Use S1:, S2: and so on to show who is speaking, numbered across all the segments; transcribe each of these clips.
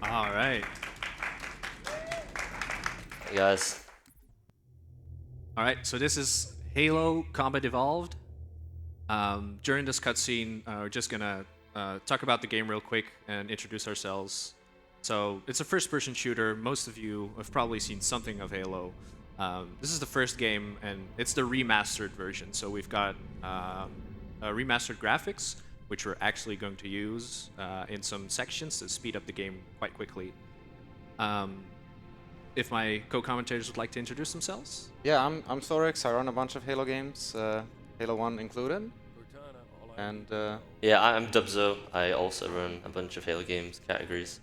S1: All right.
S2: Hey guys.
S1: All right. So this is Halo Combat Evolved. During this cutscene, we're just gonna talk about the game real quick and introduce ourselves. So it's a first-person shooter. Most of you have probably seen something of Halo. This is the first game, and it's the remastered version. So we've got remastered graphics, which we're actually going to use in some sections to speed up the game quite quickly. If my co-commentators would like to introduce themselves.
S3: Yeah, I'm Thorix. I run a bunch of Halo games, Halo 1 included. And
S2: Yeah, I'm Dubzo. I also run a bunch of Halo games categories.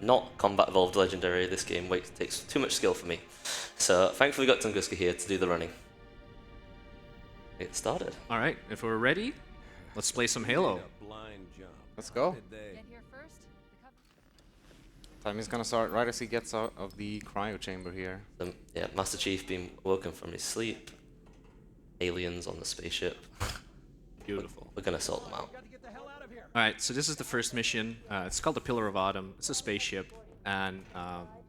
S2: Not Combat Evolved Legendary. This game takes too much skill for me. So thankfully we got xTunguzka here to do the running. Get started.
S1: All right, if we're ready, let's play some Halo.
S3: let's go. Time is gonna start right as he gets out of the cryo chamber here.
S2: Yeah, Master Chief being woken from his sleep. Aliens on the spaceship.
S1: Beautiful.
S2: We're gonna sort them out.
S1: All right, so this is the first mission. It's called the Pillar of Autumn. It's a spaceship, and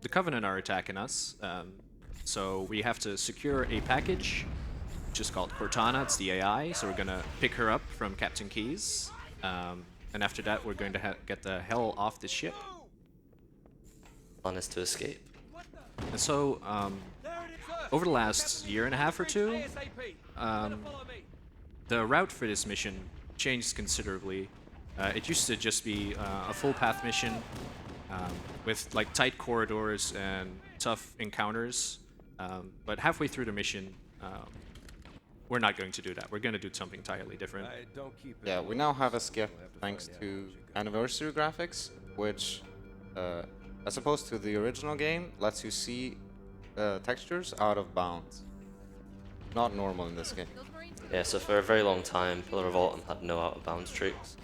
S1: the Covenant are attacking us. So we have to secure a package, which is called Cortana. It's the AI. So we're gonna pick her up from Captain Keyes, and after that, we're going to get the hell off the ship.
S2: Plan is to escape.
S1: And so, over the last year and a half or two, the route for this mission changed considerably. It used to just be a full path mission with like tight corridors and tough encounters. But halfway through the mission, we're not going to do that. We're going to do something entirely different.
S3: Yeah, we now have a skip thanks to anniversary graphics, which, as opposed to the original game, lets you see textures out of bounds. Not normal in this game.
S2: Yeah, so for a very long time, Pillar of Autumn had no out-of-bounds tricks.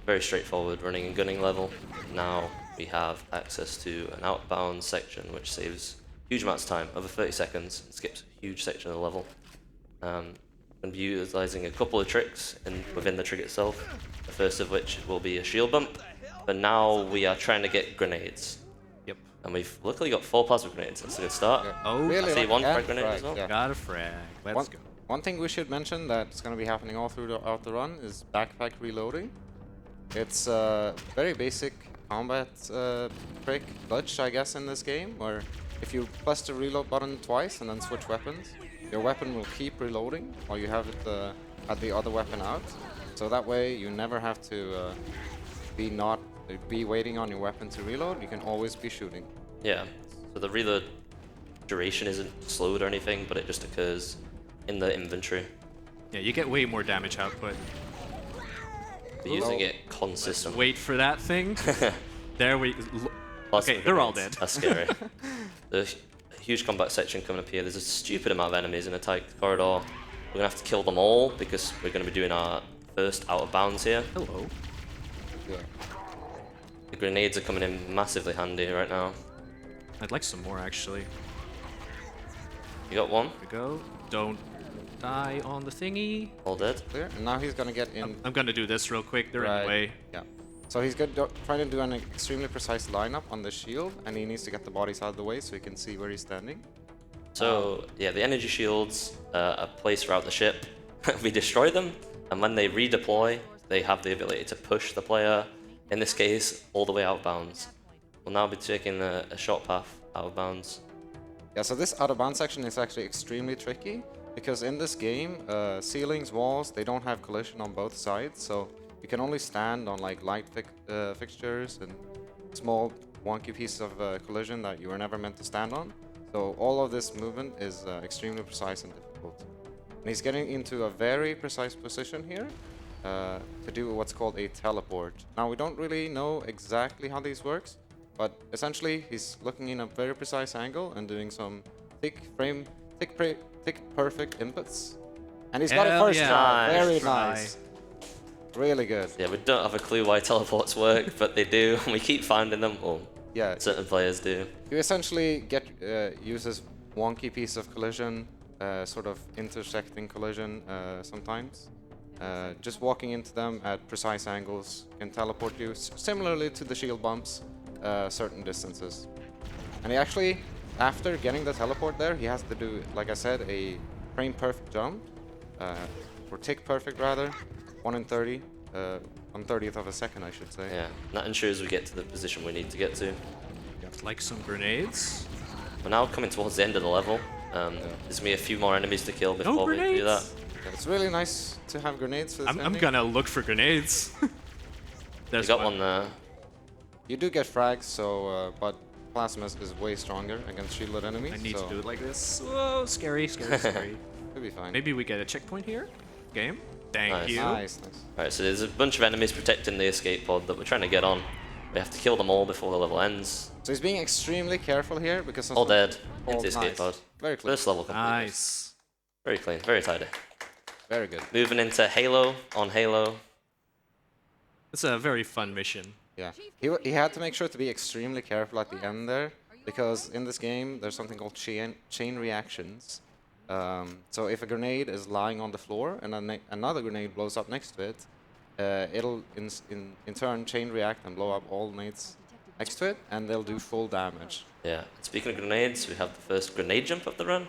S2: Very straightforward running and gunning level. Now we have access to an out-of-bounds section, which saves huge amounts of time, over 30 seconds, and skips a huge section of the level. Going to be utilizing a couple of tricks within the trick itself, the first of which will be a shield bump, but now we are trying to get grenades.
S1: Yep.
S2: And we've luckily got 4 plasma grenades, that's a good start.
S3: Yeah.
S1: Oh,
S3: Really?
S2: I see
S3: like
S2: one
S3: a
S2: frag grenade as
S3: frag,
S2: well.
S3: yeah.
S1: Got a frag. Let's go.
S3: One thing we should mention that's going to be happening all throughout the run is backpack reloading. It's a very basic combat trick, glitch, I guess, in this game, where if you press the reload button twice and then switch weapons, your weapon will keep reloading while you have it at the other weapon out. So that way you never have to be waiting on your weapon to reload. You can always be shooting.
S2: Yeah, so the reload duration isn't slowed or anything, but it just occurs in the inventory.
S1: Yeah, you get way more damage output.
S2: But using it consistently.
S1: Wait for that thing. There we.
S2: Plasma
S1: Okay, they're all
S2: grenades.
S1: dead.
S2: That's scary. There's a huge combat section coming up here. There's a stupid amount of enemies in a tight corridor. We're gonna have to kill them all because we're gonna be doing our first out of bounds here.
S1: Hello.
S3: Yeah.
S2: The grenades are coming in massively handy right now.
S1: I'd like some more actually.
S2: You got one?
S1: Here we go. Don't die on the thingy.
S2: All dead.
S3: Clear. And now he's going to get in.
S1: I'm gonna do this real quick. They're in the way.
S3: Yeah. So he's trying to do an extremely precise lineup on the shield, and he needs to get the bodies out of the way so he can see where he's standing.
S2: So yeah, the energy shields are placed throughout the ship. We destroy them, and when they redeploy, they have the ability to push the player, in this case, all the way out of bounds. We'll now be taking a short path out of bounds.
S3: Yeah, so this out of bounds section is actually extremely tricky, because in this game, ceilings, walls, they don't have collision on both sides, so you can only stand on like light fixtures and small wonky pieces of collision that you were never meant to stand on. So all of this movement is extremely precise and difficult. And he's getting into a very precise position here to do what's called a teleport. Now we don't really know exactly how this works, but essentially he's looking in a very precise angle and doing some thick perfect inputs. And he's got it first try. Very nice. Really good.
S2: Yeah, we don't have a clue why teleports work, but they do, and we keep finding them. Well,
S3: yeah,
S2: certain players do.
S3: You essentially use this wonky piece of collision, sort of intersecting collision sometimes, Just walking into them at precise angles can teleport you, similarly to the shield bumps, certain distances. And he actually, after getting the teleport there, he has to do, like I said, a frame perfect jump, or tick perfect rather, 1 in 30, 1/30th of a second, I should say.
S2: Yeah, that ensures we get to the position we need to get to.
S1: Like some grenades.
S2: We're now coming towards the end of the level. There's me a few more enemies to kill before we do that.
S3: Yeah, it's really nice to have grenades for this
S1: I'm
S3: ending.
S1: gonna look for grenades.
S2: We
S1: There's
S2: got one there.
S3: You do get frags, so but plasma is way stronger against shielded enemies.
S1: I need
S3: so
S1: to do it like this. Whoa, scary, scary, scary.
S3: It'll be fine.
S1: Maybe we get a checkpoint here. Game. Thank
S2: Nice.
S1: you.
S3: Nice.
S2: Alright, so there's a bunch of enemies protecting the escape pod that we're trying to get on. We have to kill them all before the level ends.
S3: So he's being extremely careful here because
S2: All dead.
S3: all
S2: Into escape
S3: nice.
S2: pod.
S3: Very clean.
S2: First level complete.
S1: Nice.
S2: Very clean, very tidy.
S3: Very good.
S2: Moving into Halo on Halo.
S1: It's a very fun mission.
S3: Yeah. He had to make sure to be extremely careful at the end there because in this game there's something called chain reactions. So if a grenade is lying on the floor and another grenade blows up next to it, it'll in turn chain react and blow up all grenades next to it, and they'll do full damage.
S2: Yeah. Speaking of grenades, we have the first grenade jump of the run.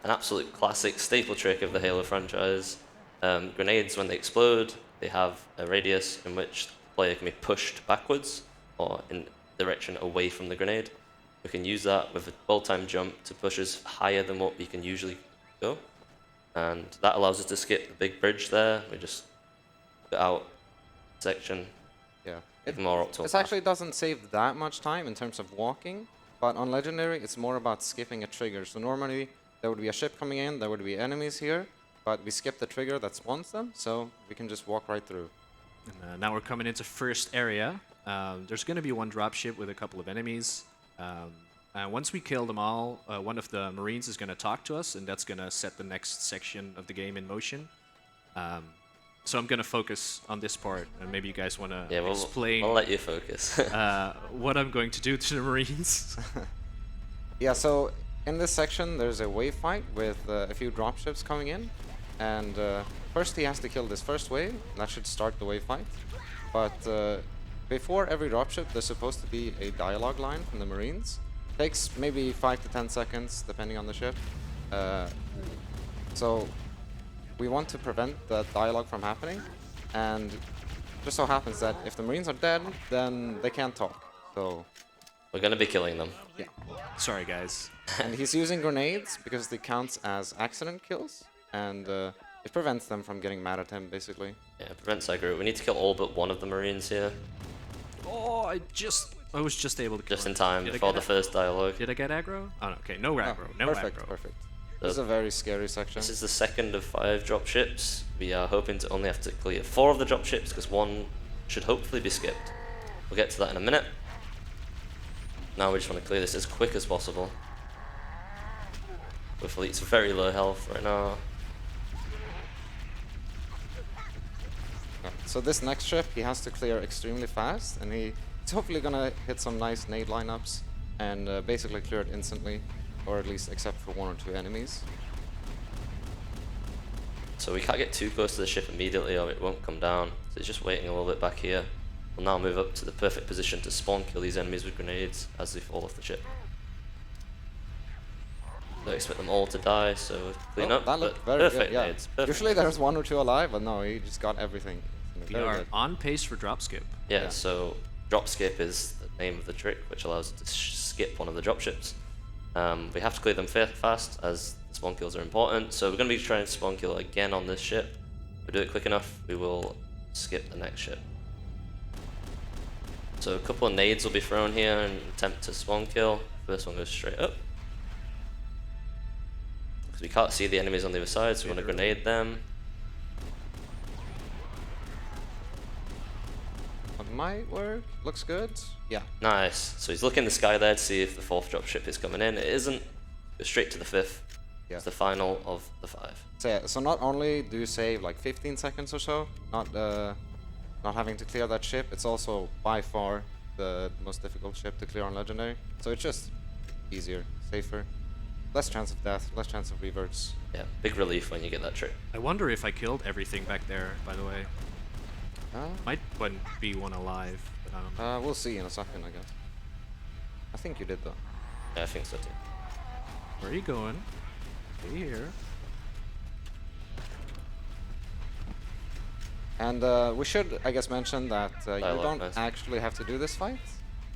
S2: An absolute classic staple trick of the Halo franchise. Grenades, when they explode, they have a radius in which the player can be pushed backwards or in direction away from the grenade. We can use that with a well-timed jump to push us higher than what we can usually go. And that allows us to skip the big bridge there. We just get out section.
S3: Yeah.
S2: More optimal.
S3: This actually doesn't save that much time in terms of walking, but on Legendary it's more about skipping a trigger. So normally there would be a ship coming in, there would be enemies here, but we skip the trigger that spawns them, so we can just walk right through.
S1: And now we're coming into first area. There's going to be one dropship with a couple of enemies. Once we kill them all, one of the Marines is going to talk to us, and that's going to set the next section of the game in motion. So I'm going to focus on this part, and maybe you guys want to explain
S2: I'll let you focus.
S1: what I'm going to do to the Marines.
S3: Yeah, so in this section there's a wave fight with a few dropships coming in, and first he has to kill this first wave. That should start the wave fight. But before every dropship there's supposed to be a dialogue line from the Marines. Takes maybe 5 to 10 seconds depending on the ship. So we want to prevent that dialogue from happening, and just so happens that if the Marines are dead, then they can't talk. So
S2: We're going to be killing them.
S3: yeah.
S1: Sorry, guys.
S3: And he's using grenades because they count as accident kills, and it prevents them from getting mad at him, basically.
S2: Yeah, prevent aggro. We need to kill all but one of the Marines here.
S1: Oh, I was just able to kill
S2: Just in
S1: him.
S2: time
S1: Did I
S2: before
S1: get
S2: the first dialogue.
S1: Did I get aggro? Oh, no, okay, no aggro, no
S3: Perfect,
S1: aggro.
S3: perfect. This is a very scary section.
S2: This is the second of 5 dropships. We are hoping to only have to clear 4 of the dropships because 1 should hopefully be skipped. We'll get to that in a minute. Now we just want to clear this as quick as possible. Our fleet's very low health right now.
S3: Yeah. So this next ship he has to clear extremely fast, and he's hopefully gonna hit some nice nade lineups and basically clear it instantly, or at least except for 1 or 2 enemies.
S2: So we can't get too close to the ship immediately or it won't come down. So it's just waiting a little bit back here. We'll now move up to the perfect position to spawn kill these enemies with grenades as they fall off the ship. Don't expect them all to die, so clean up.
S3: That looked
S2: but
S3: very
S2: perfect
S3: good. Yeah.
S2: nades. Perfect
S3: Usually
S2: nades.
S3: there's 1 or 2 alive, but no, he just got everything.
S1: We
S3: Very
S1: are
S3: good.
S1: on pace for drop skip.
S2: Yeah,
S3: Yeah.
S2: so drop skip is the name of the trick, which allows us to skip one of the dropships. We have to clear them fast, as the spawn kills are important. So we're going to be trying to spawn kill again on this ship. If we do it quick enough, we will skip the next ship. So a couple of nades will be thrown here and attempt to spawn kill. First one goes straight up. Because we can't see the enemies on the other side, so we want to grenade them.
S3: That might work. Looks good. Yeah.
S2: Nice. So he's looking in the sky there to see if the 4th dropship is coming in. It isn't. Go straight to the 5th.
S3: Yeah.
S2: It's the final of the 5.
S3: So, yeah, so not only do you save like 15 seconds or so, not having to clear that ship, it's also by far the most difficult ship to clear on Legendary. So it's just easier, safer. less chance of death, less chance of reverts.
S2: Yeah, big relief when you get that trick.
S1: I wonder if I killed everything back there, by the way.
S3: Uh,
S1: Might be one alive, but
S3: we'll see in a second, I guess. I think you did though.
S2: Yeah, I think so too.
S1: where are you going? Stay here.
S3: And we should, I guess, mention that you
S2: Dialogue,
S3: don't
S2: nice.
S3: actually have to do this fight,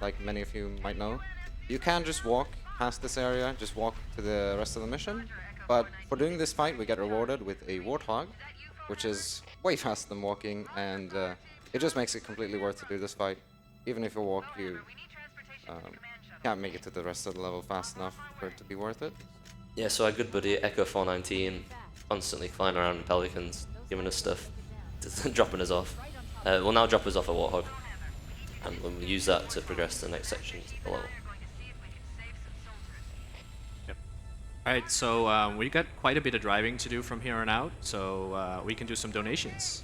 S3: like many of you might know. You can just walk past this area, just walk to the rest of the mission. But for doing this fight, we get rewarded with a Warthog, which is way faster than walking, and it just makes it completely worth to do this fight. Even if you walk, you can't make it to the rest of the level fast enough for it to be worth it.
S2: Yeah, so our good buddy Echo 419 constantly flying around in Pelicans, giving us stuff, dropping us off. Will now drop us off a Warthog, and we'll use that to progress to the next sections of the level.
S1: Yep. Alright, so we got quite a bit of driving to do from here on out, so we can do some donations.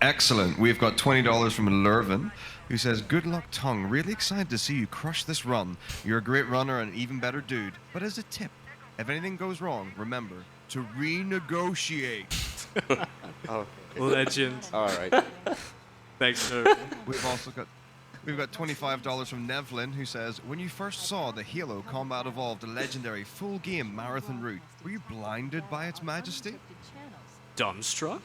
S4: Excellent. We've got $20 from Lervin, who says, "Good luck, Tung. Really excited to see you crush this run. You're a great runner and an even better dude. But as a tip, if anything goes wrong, remember to renegotiate."
S3: Oh,
S1: Legend.
S3: alright.
S1: Thanks, sir.
S4: We've got $25 from Nevlin, who says, "When you first saw the Halo Combat Evolved legendary full game marathon route, were you blinded by its majesty?"
S1: Dumbstruck?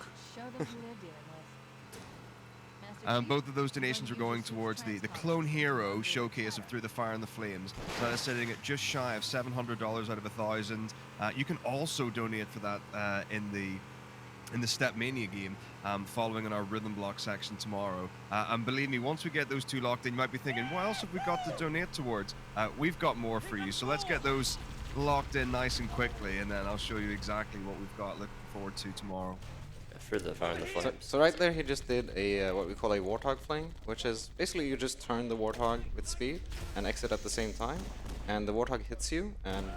S4: Both of those donations are going towards the Clone Hero showcase of Through the Fire and the Flames. So that is sitting at just shy of $700 out of 1,000. You can also donate for that in the Step Mania game, following in our Rhythm Block section tomorrow. And believe me, once we get those two locked in, you might be thinking, what else have we got to donate towards? We've got more for you, so let's get those locked in nice and quickly, and then I'll show you exactly what we've got looking forward to tomorrow.
S2: Through the Fire and the Flames.
S3: So right there, he just did a what we call a Warthog fling, which is basically you just turn the Warthog with speed and exit at the same time, and the Warthog hits you and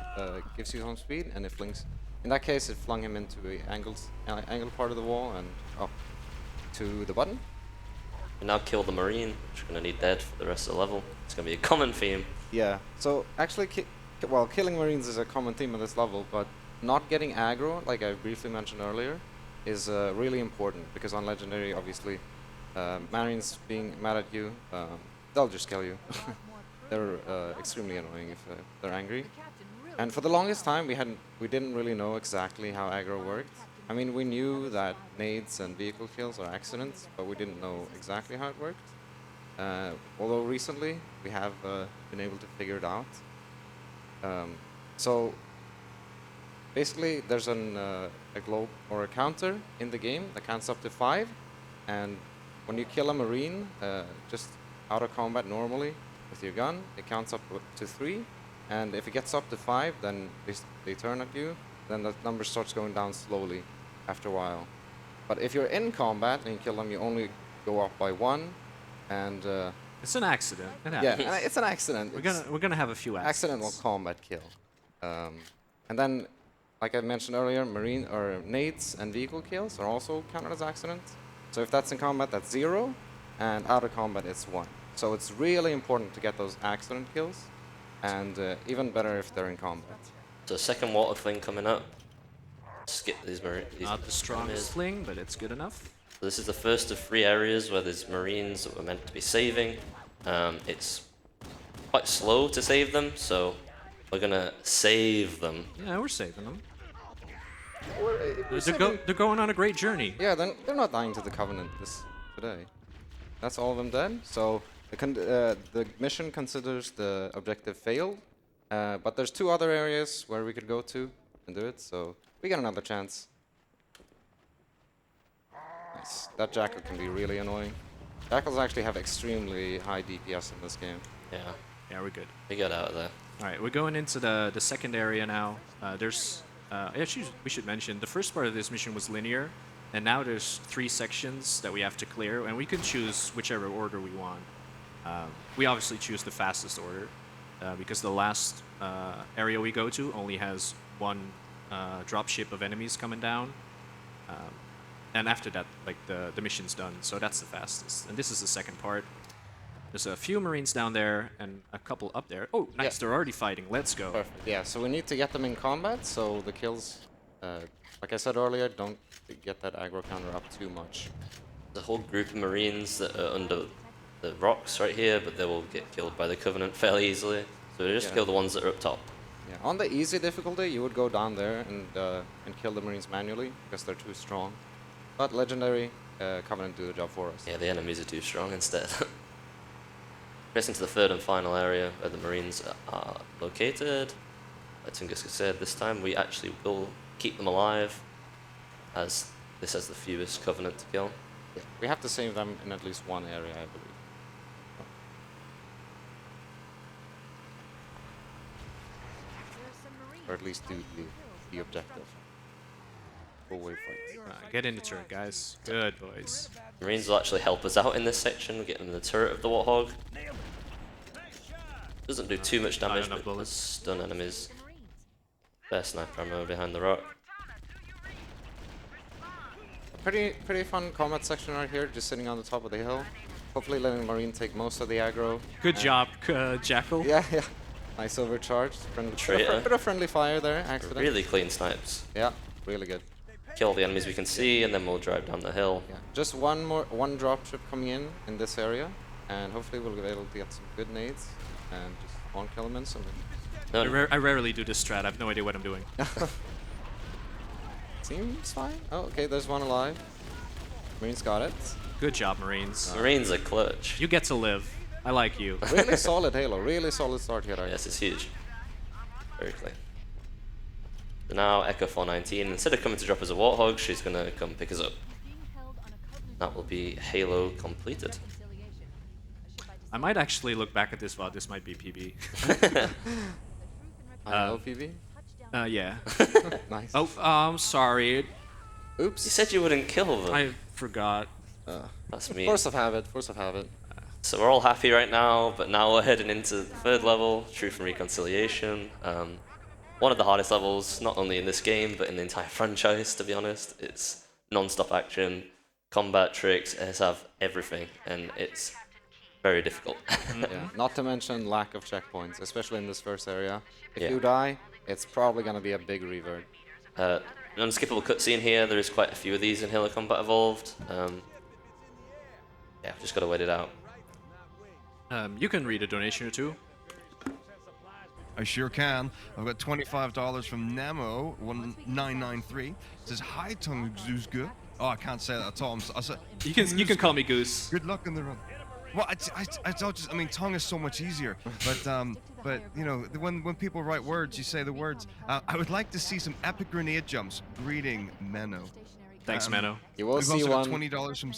S3: gives you some speed, and it flings. In that case, it flung him into a angled part of the wall and up to the button.
S2: We now kill the Marine, which we're going to need dead for the rest of the level. It's going to be a common theme.
S3: Yeah. So actually, killing Marines is a common theme of this level, but not getting aggro, like I briefly mentioned earlier, is really important, because on Legendary, obviously, Marines being mad at you, they'll just kill you. They're extremely annoying if they're angry. And for the longest time, we didn't really know exactly how aggro worked. I mean, we knew that nades and vehicle kills are accidents, but we didn't know exactly how it worked. Although recently, we have been able to figure it out. So basically, there's a globe or a counter in the game that counts up to 5, and when you kill a Marine, just out of combat normally with your gun, it counts up to 3, and if it gets up to 5, then they turn at you, then the number starts going down slowly after a while. But if you're in combat and you kill them, you only go up by 1, and
S1: It's an accident. It
S3: yeah,
S1: happens.
S3: and it's an accident.
S1: We're gonna have a few accidents.
S3: Accidental combat kill. And then, like I mentioned earlier, Marine or nades and vehicle kills are also counted as accidents. So if that's in combat, that's 0, and out of combat, it's 1. So it's really important to get those accident kills, and even better if they're in combat.
S2: So second water fling coming up. Skip these Marines.
S1: Not the strongest fling, but it's good enough.
S2: So this is the first of 3 areas where there's Marines that we're meant to be saving. It's quite slow to save them, so we're gonna save them.
S1: Yeah, we're saving them.
S3: We're
S1: They're going on a great journey.
S3: Yeah, they're not dying to the Covenant today. That's all of them dead. So the mission considers the objective failed, but there's 2 other areas where we could go to and do it. So we get another chance. Nice. That Jackal can be really annoying. Jackals actually have extremely high DPS in this game.
S2: Yeah,
S1: Yeah, we're good.
S2: we got out of there.
S1: All right, we're going into the second area now. Actually, we should mention the first part of this mission was linear, and now there's 3 sections that we have to clear, and we can choose whichever order we want. We obviously choose the fastest order because the last area we go to only has 1 dropship of enemies coming down, and after that, like the mission's done. So that's the fastest, and this is the second part. There's a few Marines down there and a couple up there. Oh, nice.
S3: Yeah.
S1: They're already fighting. Let's go.
S3: Perfect. Yeah, so we need to get them in combat, so the kills, like I said earlier, don't get that aggro counter up too much.
S2: The whole group of Marines that are under the rocks right here, but they will get killed by the Covenant fairly easily. So we just
S3: Yeah.
S2: kill the ones that are up top.
S3: Yeah, on the easy difficulty, you would go down there and kill the Marines manually because they're too strong. But legendary, Covenant do the job for us.
S2: Yeah, the enemies are too strong instead. Pressing to the third and final area where the Marines are located. Like xTunguzka said, this time we actually will keep them alive, as this has the fewest Covenant to kill.
S3: Yeah, we have to save them in at least one area, I believe. Or at least do the objective. Full wave fight.
S1: Get in the turret, guys. Good boys.
S2: Marines will actually help us out in this section, get them in the turret of the Warthog. Doesn't do too much damage,
S1: enough
S2: but does stun enemies. Fair sniper ammo behind the rock.
S3: Pretty fun combat section right here, just sitting on the top of the hill. Hopefully letting Marine take most of the aggro.
S1: Good job, Jackal.
S3: Yeah, yeah. Nice overcharge. Bit of friendly fire there, accident.
S2: Really clean snipes.
S3: Yeah, really good.
S2: Kill the enemies we can see, and then we'll drive down the hill.
S3: Yeah, just one dropship coming in this area, and hopefully we'll be able to get some good nades and just one kill them instantly.
S2: No,
S1: I rarely do this strat. I have no idea what I'm doing.
S3: Seems fine. Oh, okay, there's one alive. Marines got it.
S1: Good job, Marines.
S2: Marines are clutch.
S1: You get to live. I like you.
S3: Really solid Halo. Really solid start here.
S2: Yes, it's huge. Very clean. So now Echo 419, instead of coming to drop as a Warthog, she's going to come pick us up. That will be Halo completed.
S1: I might actually look back at this VOD. This might be PB.
S3: LPV?
S1: Yeah.
S3: Nice.
S1: Oh, I'm sorry.
S3: Oops.
S2: You said you wouldn't kill them.
S1: I forgot.
S2: That's me.
S3: Force of habit. Force of habit.
S2: So we're all happy right now, but now we're heading into the third level, Truth and Reconciliation. One of the hardest levels, not only in this game, but in the entire franchise, to be honest. It's non-stop action, combat tricks, it has have everything, and it's very difficult.
S3: Yeah. Not to mention lack of checkpoints, especially in this first area. If
S2: Yeah.
S3: you die, it's probably going to be a big revert.
S2: An unskippable cutscene here, there is quite a few of these in Halo Combat Evolved. Yeah, just gotta wait it out.
S3: Mm-hmm.
S1: You can read a donation or two.
S4: I sure can. I've got $25 from Nemo1993. It says, "Hi, xTunguzka." Oh, I can't say that at all.
S1: You can call me Goose.
S4: Good luck in the run. Well, I mean, tongue is so much easier. But you know, when people write words, you say the words. I would like to see some epic grenade jumps. Greeting, Menno.
S1: Thanks, Menno.
S3: You will
S4: We've
S3: see
S4: also got
S3: one.
S4: $20 from.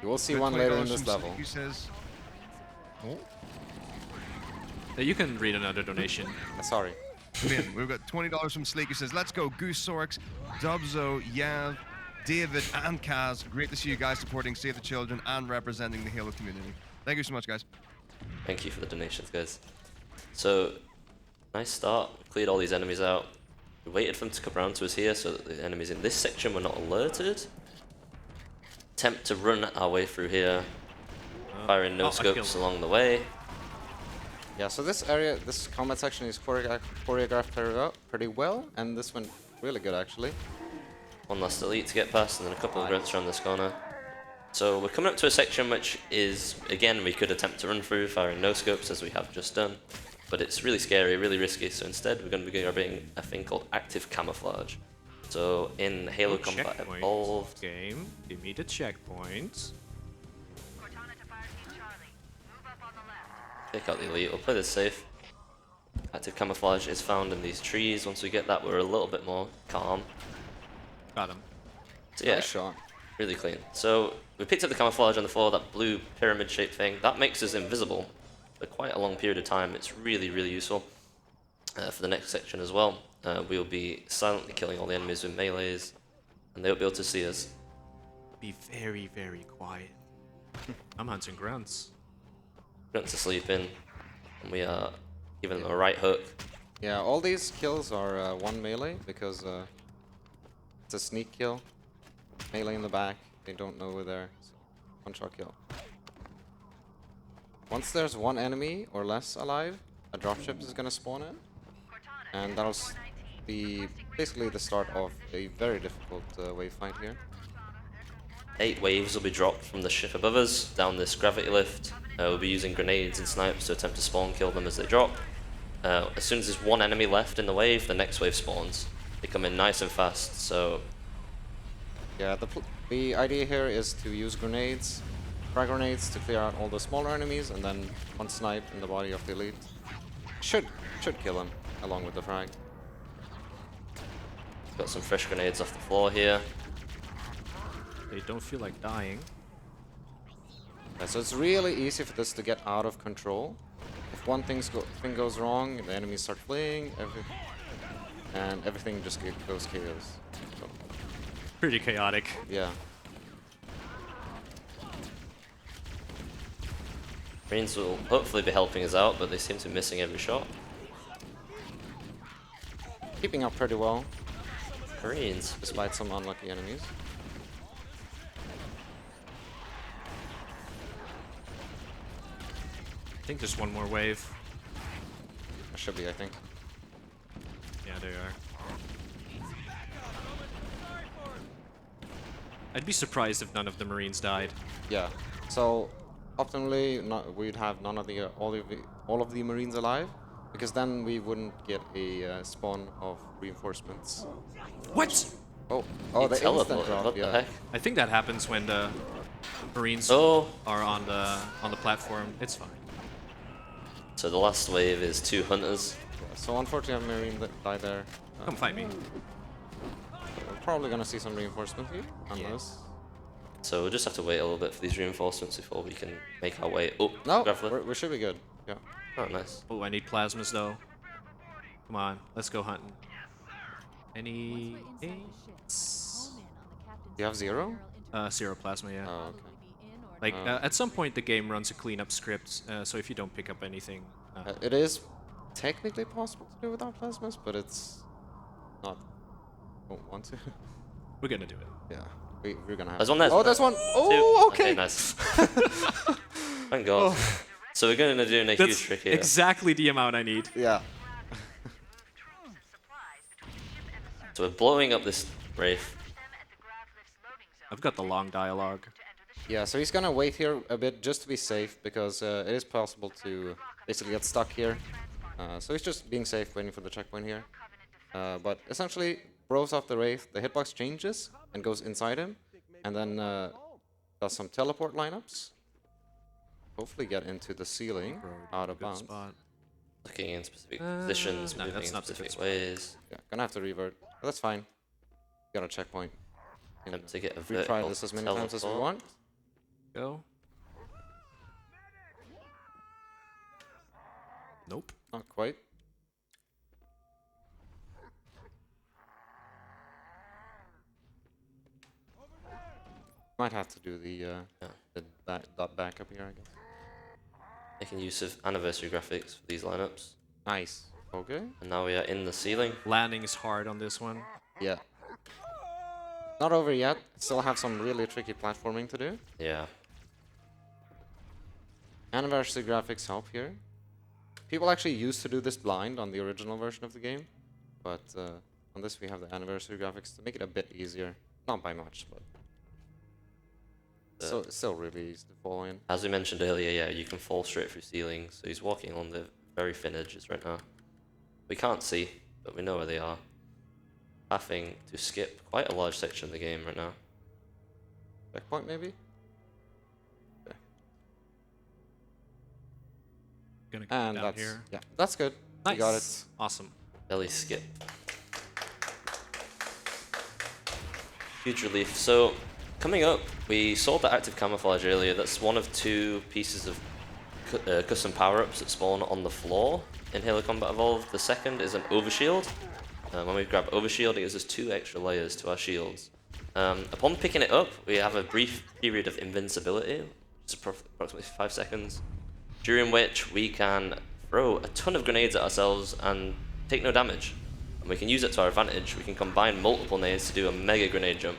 S3: You will see
S4: got
S3: one later in
S4: $20
S3: this
S4: from
S3: level.
S4: Who says? Oh,
S1: You can read another donation.
S3: Sorry.
S4: brilliant. We've got $20 from Sleek who says, "Let's go, Goose Sorks, Dubzo, Yav, David, and Kaz. Great to see you guys supporting Save the Children and representing the Halo community. Thank you so much, guys."
S2: Thank you for the donations, guys. So, nice start. Cleared all these enemies out. We waited for them to come around to us here so that the enemies in this section were not alerted. Attempt to run our way through here. Firing no
S1: I killed
S2: scopes
S1: him.
S2: along the way.
S3: Yeah, so this area, this combat section is choreographed pretty well, and this went really good actually.
S2: One last elite to get past, and then a couple of grunts around this corner. So we're coming up to a section which is, again, we could attempt to run through, firing no scopes as we have just done. But it's really scary, really risky, so instead we're going to be grabbing a thing called active camouflage. So in Halo Combat
S1: Checkpoint.
S2: Evolved,
S1: Game. Give me the checkpoints.
S2: pick out the elite, we'll play this safe. Active camouflage is found in these trees. Once we get that, we're a little bit more calm.
S1: Got him.
S2: So yeah,
S3: Nice shot.
S2: really clean. So we picked up the camouflage on the floor, that blue pyramid-shaped thing. That makes us invisible for quite a long period of time. It's really, really useful for the next section as well. We'll be silently killing all the enemies with melees, and they'll be able to see us.
S1: Be very, very quiet. I'm hunting grunts.
S2: Grunts are sleeping, and we are giving them a right hook.
S3: Yeah, all these kills are one melee because it's a sneak kill. Melee in the back, they don't know we're there. So one shot kill. once there's one enemy or less alive, a dropship is gonna spawn in, and that'll be basically the start of a very difficult wave fight here.
S2: 8 waves will be dropped from the ship above us down this gravity lift. We'll be using grenades and snipes to attempt to spawn kill them as they drop. As soon as there's one enemy left in the wave, the next wave spawns. They come in nice and fast, so...
S3: Yeah, the idea here is to use grenades, frag grenades to clear out all the smaller enemies, and then one snipe in the body of the elite. Should kill him, along with the frag.
S2: Got some fresh grenades off the floor here.
S1: They don't feel like dying.
S3: Yeah, so it's really easy for this to get out of control. If one thing goes wrong, the enemies start fleeing, and everything just goes chaos. So,
S1: Pretty chaotic.
S3: yeah.
S2: Marines will hopefully be helping us out, but they seem to be missing every shot.
S3: Keeping up pretty well,
S2: Marines.
S3: despite some unlucky enemies.
S1: I think there's one more wave.
S3: There should be, I think.
S1: Yeah, there are. I'd be surprised if none of the Marines died.
S3: Yeah. So optimally, we'd have none of the all of the Marines alive, because then we wouldn't get a spawn of reinforcements.
S1: What?
S3: Oh,
S2: He
S3: the instant
S2: teleported,
S3: drop.
S2: what the
S3: Yeah.
S2: heck?
S1: I think that happens when the Marines
S2: Oh,
S1: are on the platform. It's fine.
S2: so the last wave is 2 hunters.
S3: So unfortunately, a Marine that died there.
S1: Come fight me.
S3: We're probably gonna see some reinforcement here, unless.
S2: So we'll just have to wait a little bit for these reinforcements before we can make our way. Oh,
S3: No,
S2: Grappler.
S3: we should be good. Yeah.
S2: Oh, nice.
S1: Oh, I need plasmas though. Come on, let's go hunting. Any hits?
S3: You have 0?
S1: Zero plasma, yeah.
S3: Oh, okay.
S1: Like at some point the game runs a cleanup script, so if you don't pick up anything,
S3: It is technically possible to do without plasmas, but it's not. Don't want to.
S1: we're gonna do it.
S3: Yeah. We're gonna have.
S2: There's one there.
S3: Oh, there's one.
S2: Two.
S3: Oh, okay.
S2: Nice. Thank God. So we're going to do a huge
S1: That's
S2: trick here.
S1: exactly the amount I need.
S3: Yeah.
S2: So we're blowing up this Wraith.
S1: I've got the long dialogue.
S3: Yeah. So he's gonna wait here a bit just to be safe, because it is possible to basically get stuck here. So he's just being safe, waiting for the checkpoint here. But essentially, blows off the Wraith. The hitbox changes and goes inside him, and then does some teleport lineups. Hopefully get into the ceiling out of
S1: Good
S3: bounds.
S1: spot.
S2: Looking in specific positions,
S1: no,
S2: moving
S1: that's
S2: in
S1: not the good
S2: specific
S1: spot.
S2: ways.
S3: Yeah, gonna have to revert. But that's fine. Got a checkpoint. Can
S2: Attempt to get a
S3: retry
S2: vertical
S3: this as many times as we
S2: teleport.
S3: want.
S1: Go. Nope.
S3: Not quite. Might have to do the backup here, I guess.
S2: Making use of anniversary graphics for these lineups.
S3: Nice. Okay.
S2: And now we are in the ceiling.
S1: Landing is hard on this one.
S3: Yeah. Not over yet. Still have some really tricky platforming to do.
S2: Yeah.
S3: Anniversary graphics help here. People actually used to do this blind on the original version of the game, but on this we have the anniversary graphics to make it a bit easier. Not by much, but it's still really easy to fall in.
S2: As we mentioned earlier, yeah, you can fall straight through ceilings. So he's walking on the very thin edges right now. We can't see, but we know where they are. Having to skip quite a large section of the game right now.
S3: Checkpoint maybe?
S1: Gonna go
S3: And
S1: down
S3: that's
S1: here.
S3: yeah, that's good.
S1: Nice.
S3: We got it.
S1: Awesome.
S2: Belly skip. Huge relief. So, coming up, we saw the active camouflage earlier. That's one of 2 pieces of custom power-ups that spawn on the floor in Halo Combat Evolved. The second is an overshield. When we grab overshield, it gives us 2 extra layers to our shields. Upon picking it up, we have a brief period of invincibility, which is approximately 5 seconds, during which we can throw a ton of grenades at ourselves and take no damage. And we can use it to our advantage. We can combine multiple nades to do a mega grenade jump.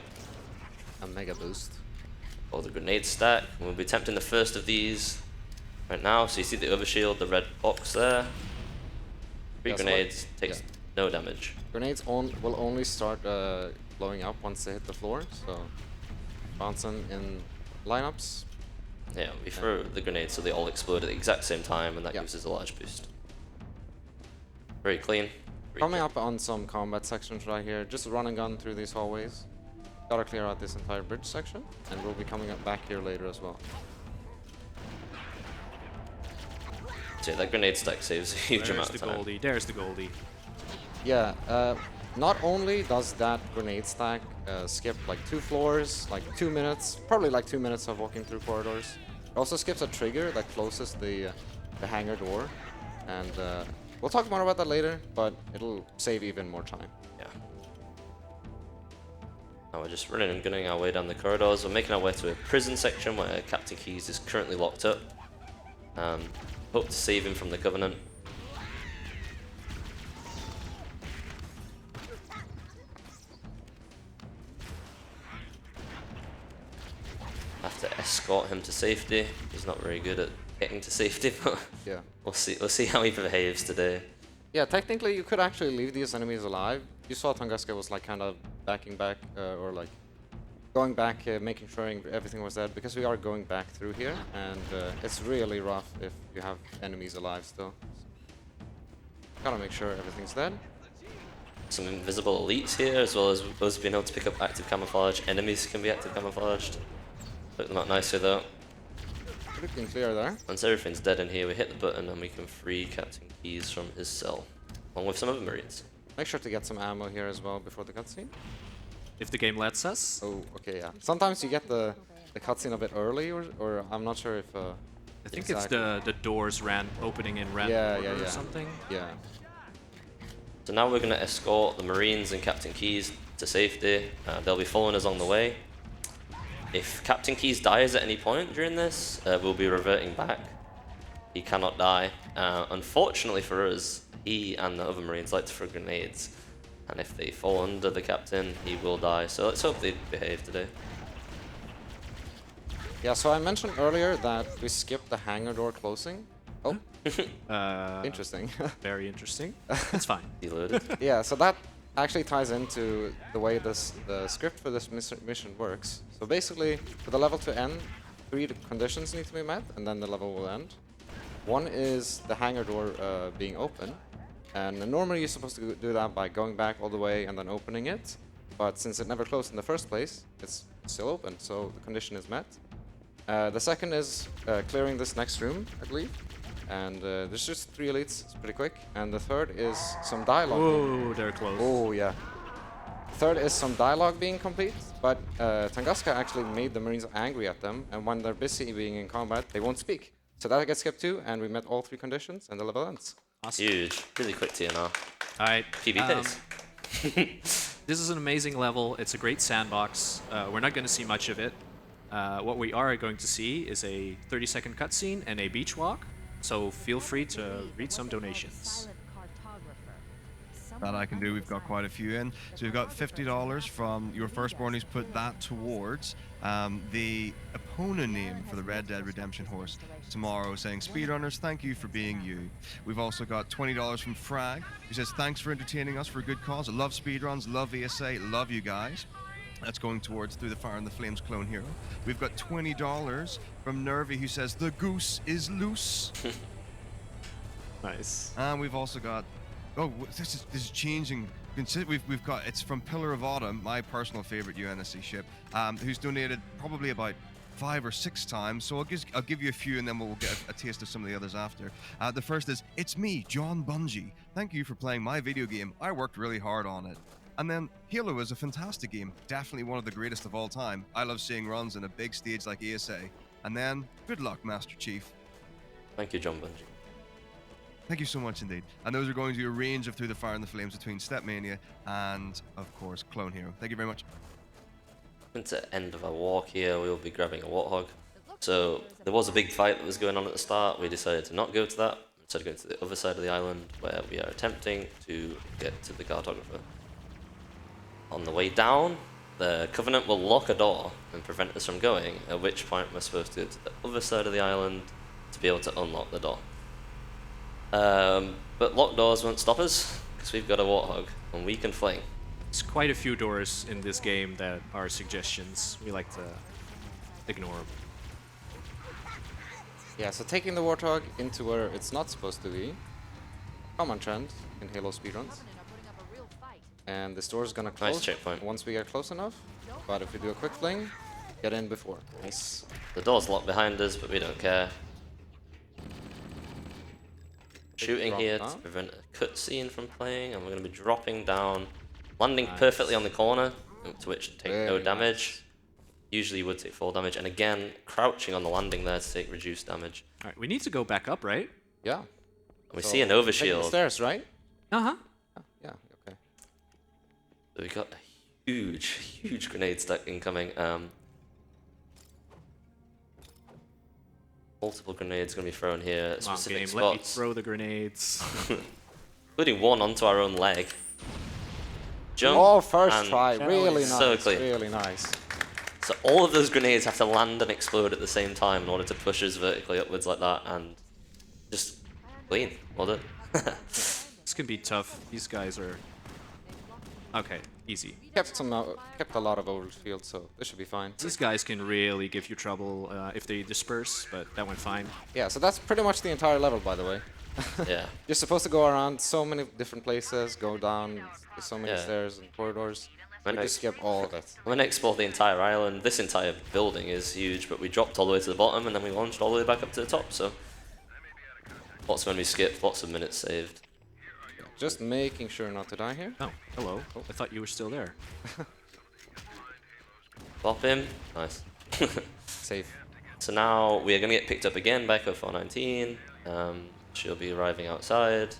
S3: A mega boost.
S2: Or the grenade stack. And we'll be attempting the first of these. right now. So you see the overshield, the red box there. Three
S3: Yeah, so
S2: grenades, takes
S3: yeah.
S2: no damage.
S3: Grenades will only start blowing up once they hit the floor, so bouncing in lineups.
S2: Yeah, we throw the grenades so they all explode at the exact same time, and that
S3: Yeah.
S2: gives us a large boost. Very clean.
S3: Coming up on some combat sections right here, just run and gun through these hallways. Gotta clear out this entire bridge section, and we'll be coming up back here later as well.
S2: So yeah, that grenade stack saves a huge
S1: There's
S2: amount
S1: the
S2: of time.
S1: Goldie. There's the Goldie.
S3: Yeah, not only does that grenade stack skip like 2 floors, like 2 minutes, probably like 2 minutes of walking through corridors. It also skips a trigger that closes the hangar door, and we'll talk more about that later, but it'll save even more time.
S2: Yeah. Now we're just running and gunning our way down the corridors. We're making our way to a prison section where Captain Keys is currently locked up. Hope to save him from the Covenant. Have to escort him to safety. He's not very good at getting to safety, but
S3: Yeah.
S2: we'll see how he behaves today.
S3: Yeah, technically you could actually leave these enemies alive. You saw Tunguska was like kind of backing back, or like going back, making sure everything was dead, because we are going back through here, and it's really rough if you have enemies alive still. Gotta make sure everything's dead.
S2: Some invisible elites here, as well as us being able to pick up active camouflage. Enemies can be active camouflaged. Look them up nicely though.
S3: Pretty clear there.
S2: Once everything's dead in here, we hit the button and we can free Captain Keys from his cell, along with some other Marines.
S3: Make sure to get some ammo here as well before the cutscene.
S1: If the game lets us.
S3: Oh, okay, yeah. Sometimes you get the cutscene a bit early, or I'm not sure if...
S1: I think
S3: exactly.
S1: it's the doors opening in random
S3: Yeah,
S1: order
S3: yeah,
S1: or
S3: yeah.
S1: something.
S3: Yeah.
S2: So now we're going to escort the Marines and Captain Keys to safety. They'll be following us on the way. If Captain Keys dies at any point during this, we'll be reverting back. He cannot die. Unfortunately for us, he and the other Marines like to throw grenades. And if they fall under the Captain, he will die. So let's hope they behave today.
S3: Yeah, so I mentioned earlier that we skipped the hangar door closing. Oh, interesting.
S1: Very interesting. It's fine.
S2: Deloaded.
S3: Yeah, so that actually ties into the way the script for this mission works. So basically, for the level to end, 3 conditions need to be met, and then the level will end. One is the hangar door being open, and normally you're supposed to do that by going back all the way and then opening it. But since it never closed in the first place, it's still open, so the condition is met. The second is clearing this next room, I believe. And there's just 3 elites, it's pretty quick. And the third is some dialogue.
S1: Oh, they're close.
S3: Oh, yeah. Third is some dialogue being complete, but Tunguska actually made the Marines angry at them, and when they're busy being in combat, they won't speak. So that gets skipped too, and we met all 3 conditions, and the level ends.
S1: Awesome.
S2: Huge. Really quick TNR.
S1: All right.
S2: PB pace.
S1: This is an amazing level. It's a great sandbox. We're not going to see much of it. What we are going to see is a 30-second cutscene and a beach walk. So feel free to read some donations.
S4: That I can do. We've got quite a few in. So we've got $50 from your firstborn who's put that towards the Epona name for the Red Dead Redemption horse tomorrow, saying, "Speedrunners, thank you for being you." We've also got $20 from Frag, who says, "Thanks for entertaining us for a good cause. I love speedruns, love ESA, love you guys." That's going towards Through the Fire and the Flames clone hero. We've got $20 from Nervy, who says, "The goose is loose."
S1: Nice.
S4: And we've also got, oh, this is changing. We've got, it's from Pillar of Autumn, my personal favorite UNSC ship, who's donated probably about 5 or 6 times. So I'll give you a few, and then we'll get a taste of some of the others after. The first is, "It's me, John Bungie. Thank you for playing my video game. I worked really hard on it." And then, "Halo is a fantastic game, definitely one of the greatest of all time. I love seeing runs in a big stage like ESA." And then, "Good luck, Master Chief."
S2: Thank you, John Bungie.
S4: Thank you so much indeed. And those are going to be a range of Through the Fire and the Flames between Stepmania and, of course, Clone Hero. Thank you very much.
S2: Into the end of our walk here, we'll be grabbing a Warthog. So there was a big fight that was going on at the start. We decided to not go to that. Instead of going to the other side of the island, where we are attempting to get to the Cartographer. On the way down, the Covenant will lock a door and prevent us from going, at which point we're supposed to go to the other side of the island to be able to unlock the door. But locked doors won't stop us, because we've got a Warthog, and we can fling.
S1: There's quite a few doors in this game that are suggestions. We like to ignore them.
S3: Yeah, so taking the Warthog into where it's not supposed to be. Common trend in Halo speedruns. And this door is gonna close
S2: Nice checkpoint.
S3: once we get close enough. But if we do a quick fling, get in before. Nice.
S2: The door's locked behind us, but we don't care. Shooting
S3: drop
S2: here
S3: down.
S2: to prevent a cutscene from playing, and we're going to be dropping down, landing perfectly on the corner, to which take no
S3: Very
S2: damage. Usually you would take full damage, and again, crouching on the landing there to take reduced damage.
S1: All right, we need to go back up, right?
S3: Yeah.
S2: And we
S3: So,
S2: see an
S3: taking the
S2: overshield.
S3: stairs, right?
S1: Uh-huh.
S3: Yeah, okay.
S2: So we got a huge grenade stack incoming. Multiple grenades going to be thrown here at
S1: Come on,
S2: specific
S1: game, let me
S2: spots,
S1: throw the grenades.
S2: including one onto our own leg. Jump.
S3: Oh, first
S2: and
S3: try. Really nice.
S2: So clean.
S3: Really nice.
S2: So all of those grenades have to land and explode at the same time in order to push us vertically upwards like that, and just clean. Well done.
S1: This can be tough. These guys are... Okay, easy.
S3: Kept a lot of overfield, so this should be fine.
S1: These guys can really give you trouble if they disperse, but that went fine.
S3: Yeah, so that's pretty much the entire level, by the way.
S2: Yeah.
S3: You're supposed to go around so many different places, go down so many
S2: Yeah.
S3: stairs and corridors.
S2: When
S3: We
S2: I-
S3: just skip all of it.
S2: I'm gonna explore the entire island. This entire building is huge, but we dropped all the way to the bottom and then we launched all the way back up to the top, so lots when we skipped, lots of minutes saved.
S3: Just making sure not to die here.
S1: Oh, hello. I thought you were still there.
S2: Pop him. Nice.
S3: Safe.
S2: So now we are going to get picked up again by Echo 419. She'll be arriving outside.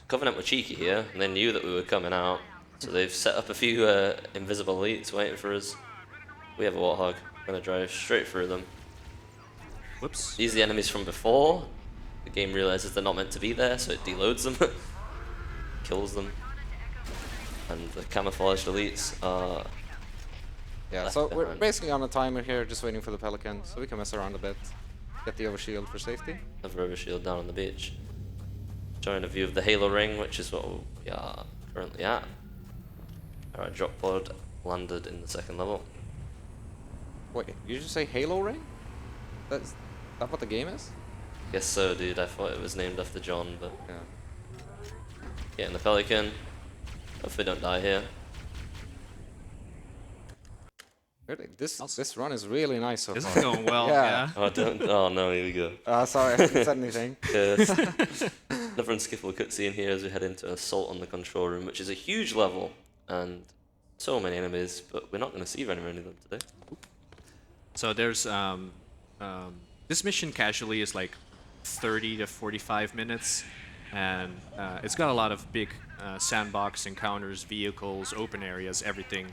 S2: Covenant were cheeky here, and they knew that we were coming out. So they've set up a few invisible elites waiting for us. We have a Warthog. Going to drive straight through them.
S1: Whoops.
S2: These are the enemies from before. The game realizes they're not meant to be there, so it deloads them. Kills them. And the camouflaged elites are...
S3: Yeah,
S2: left
S3: so we're
S2: behind.
S3: basically on a timer here, just waiting for the Pelican, so we can mess around a bit. Get the overshield for safety.
S2: Have rubber shield down on the beach. Showing a view of the Halo ring, which is what we are currently at. Our drop pod landed in the second level.
S3: Wait, you just say Halo Ring? That's that what the game is?
S2: Guess so, dude. I thought it was named after John, but
S3: Yeah.
S2: getting the Pelican. Hopefully don't die here.
S3: Really, this run is really nice so
S1: This
S3: far.
S1: is going well,
S3: Yeah.
S1: yeah.
S2: Oh, don't. Oh no, here we go.
S3: Sorry, I haven't said anything.
S2: Yes. Another unskippable cutscene here as we head into Assault on the Control Room, which is a huge level and so many enemies, but we're not going to see very many of them today.
S1: So there's this mission casually is like 30 to 45 minutes, and it's got a lot of big sandbox encounters, vehicles, open areas, everything.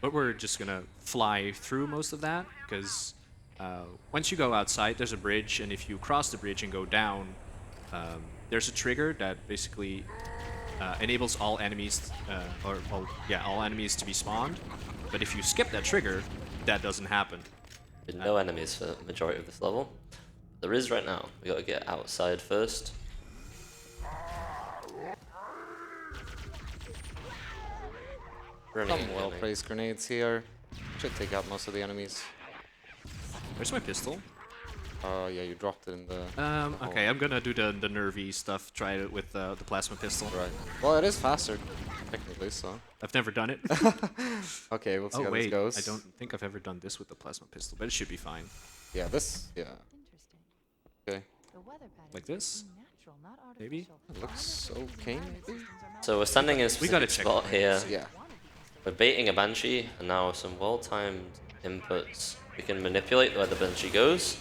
S1: But we're just gonna fly through most of that because once you go outside, there's a bridge, and if you cross the bridge and go down, there's a trigger that basically enables all enemies, all enemies to be spawned. But if you skip that trigger, that doesn't happen.
S2: With no enemies for the majority of this level. There is right now. We got to get outside first. Running
S3: Some
S2: and
S3: well-placed grenades here. Should take out most of the enemies.
S1: Where's my pistol?
S3: Yeah, you dropped it in the...
S1: Okay, I'm gonna do the nervy stuff. Try it with the plasma pistol.
S3: Right. Well, it is faster, technically, so...
S1: I've never done it.
S3: Okay, we'll see
S1: Oh
S3: how this
S1: wait,
S3: goes.
S1: I don't think I've ever done this with the plasma pistol, but it should be fine.
S3: Yeah, this... Yeah.
S5: Interesting.
S3: Okay.
S5: The weather pattern
S1: Like this?
S5: natural, not
S1: Maybe?
S5: artificial.
S3: Looks okay, maybe?
S2: So we're standing in a
S1: We gotta
S2: specific
S1: check
S2: spot here.
S3: Yeah.
S2: We're baiting a Banshee, and now with some well-timed inputs, we can manipulate where the Banshee goes.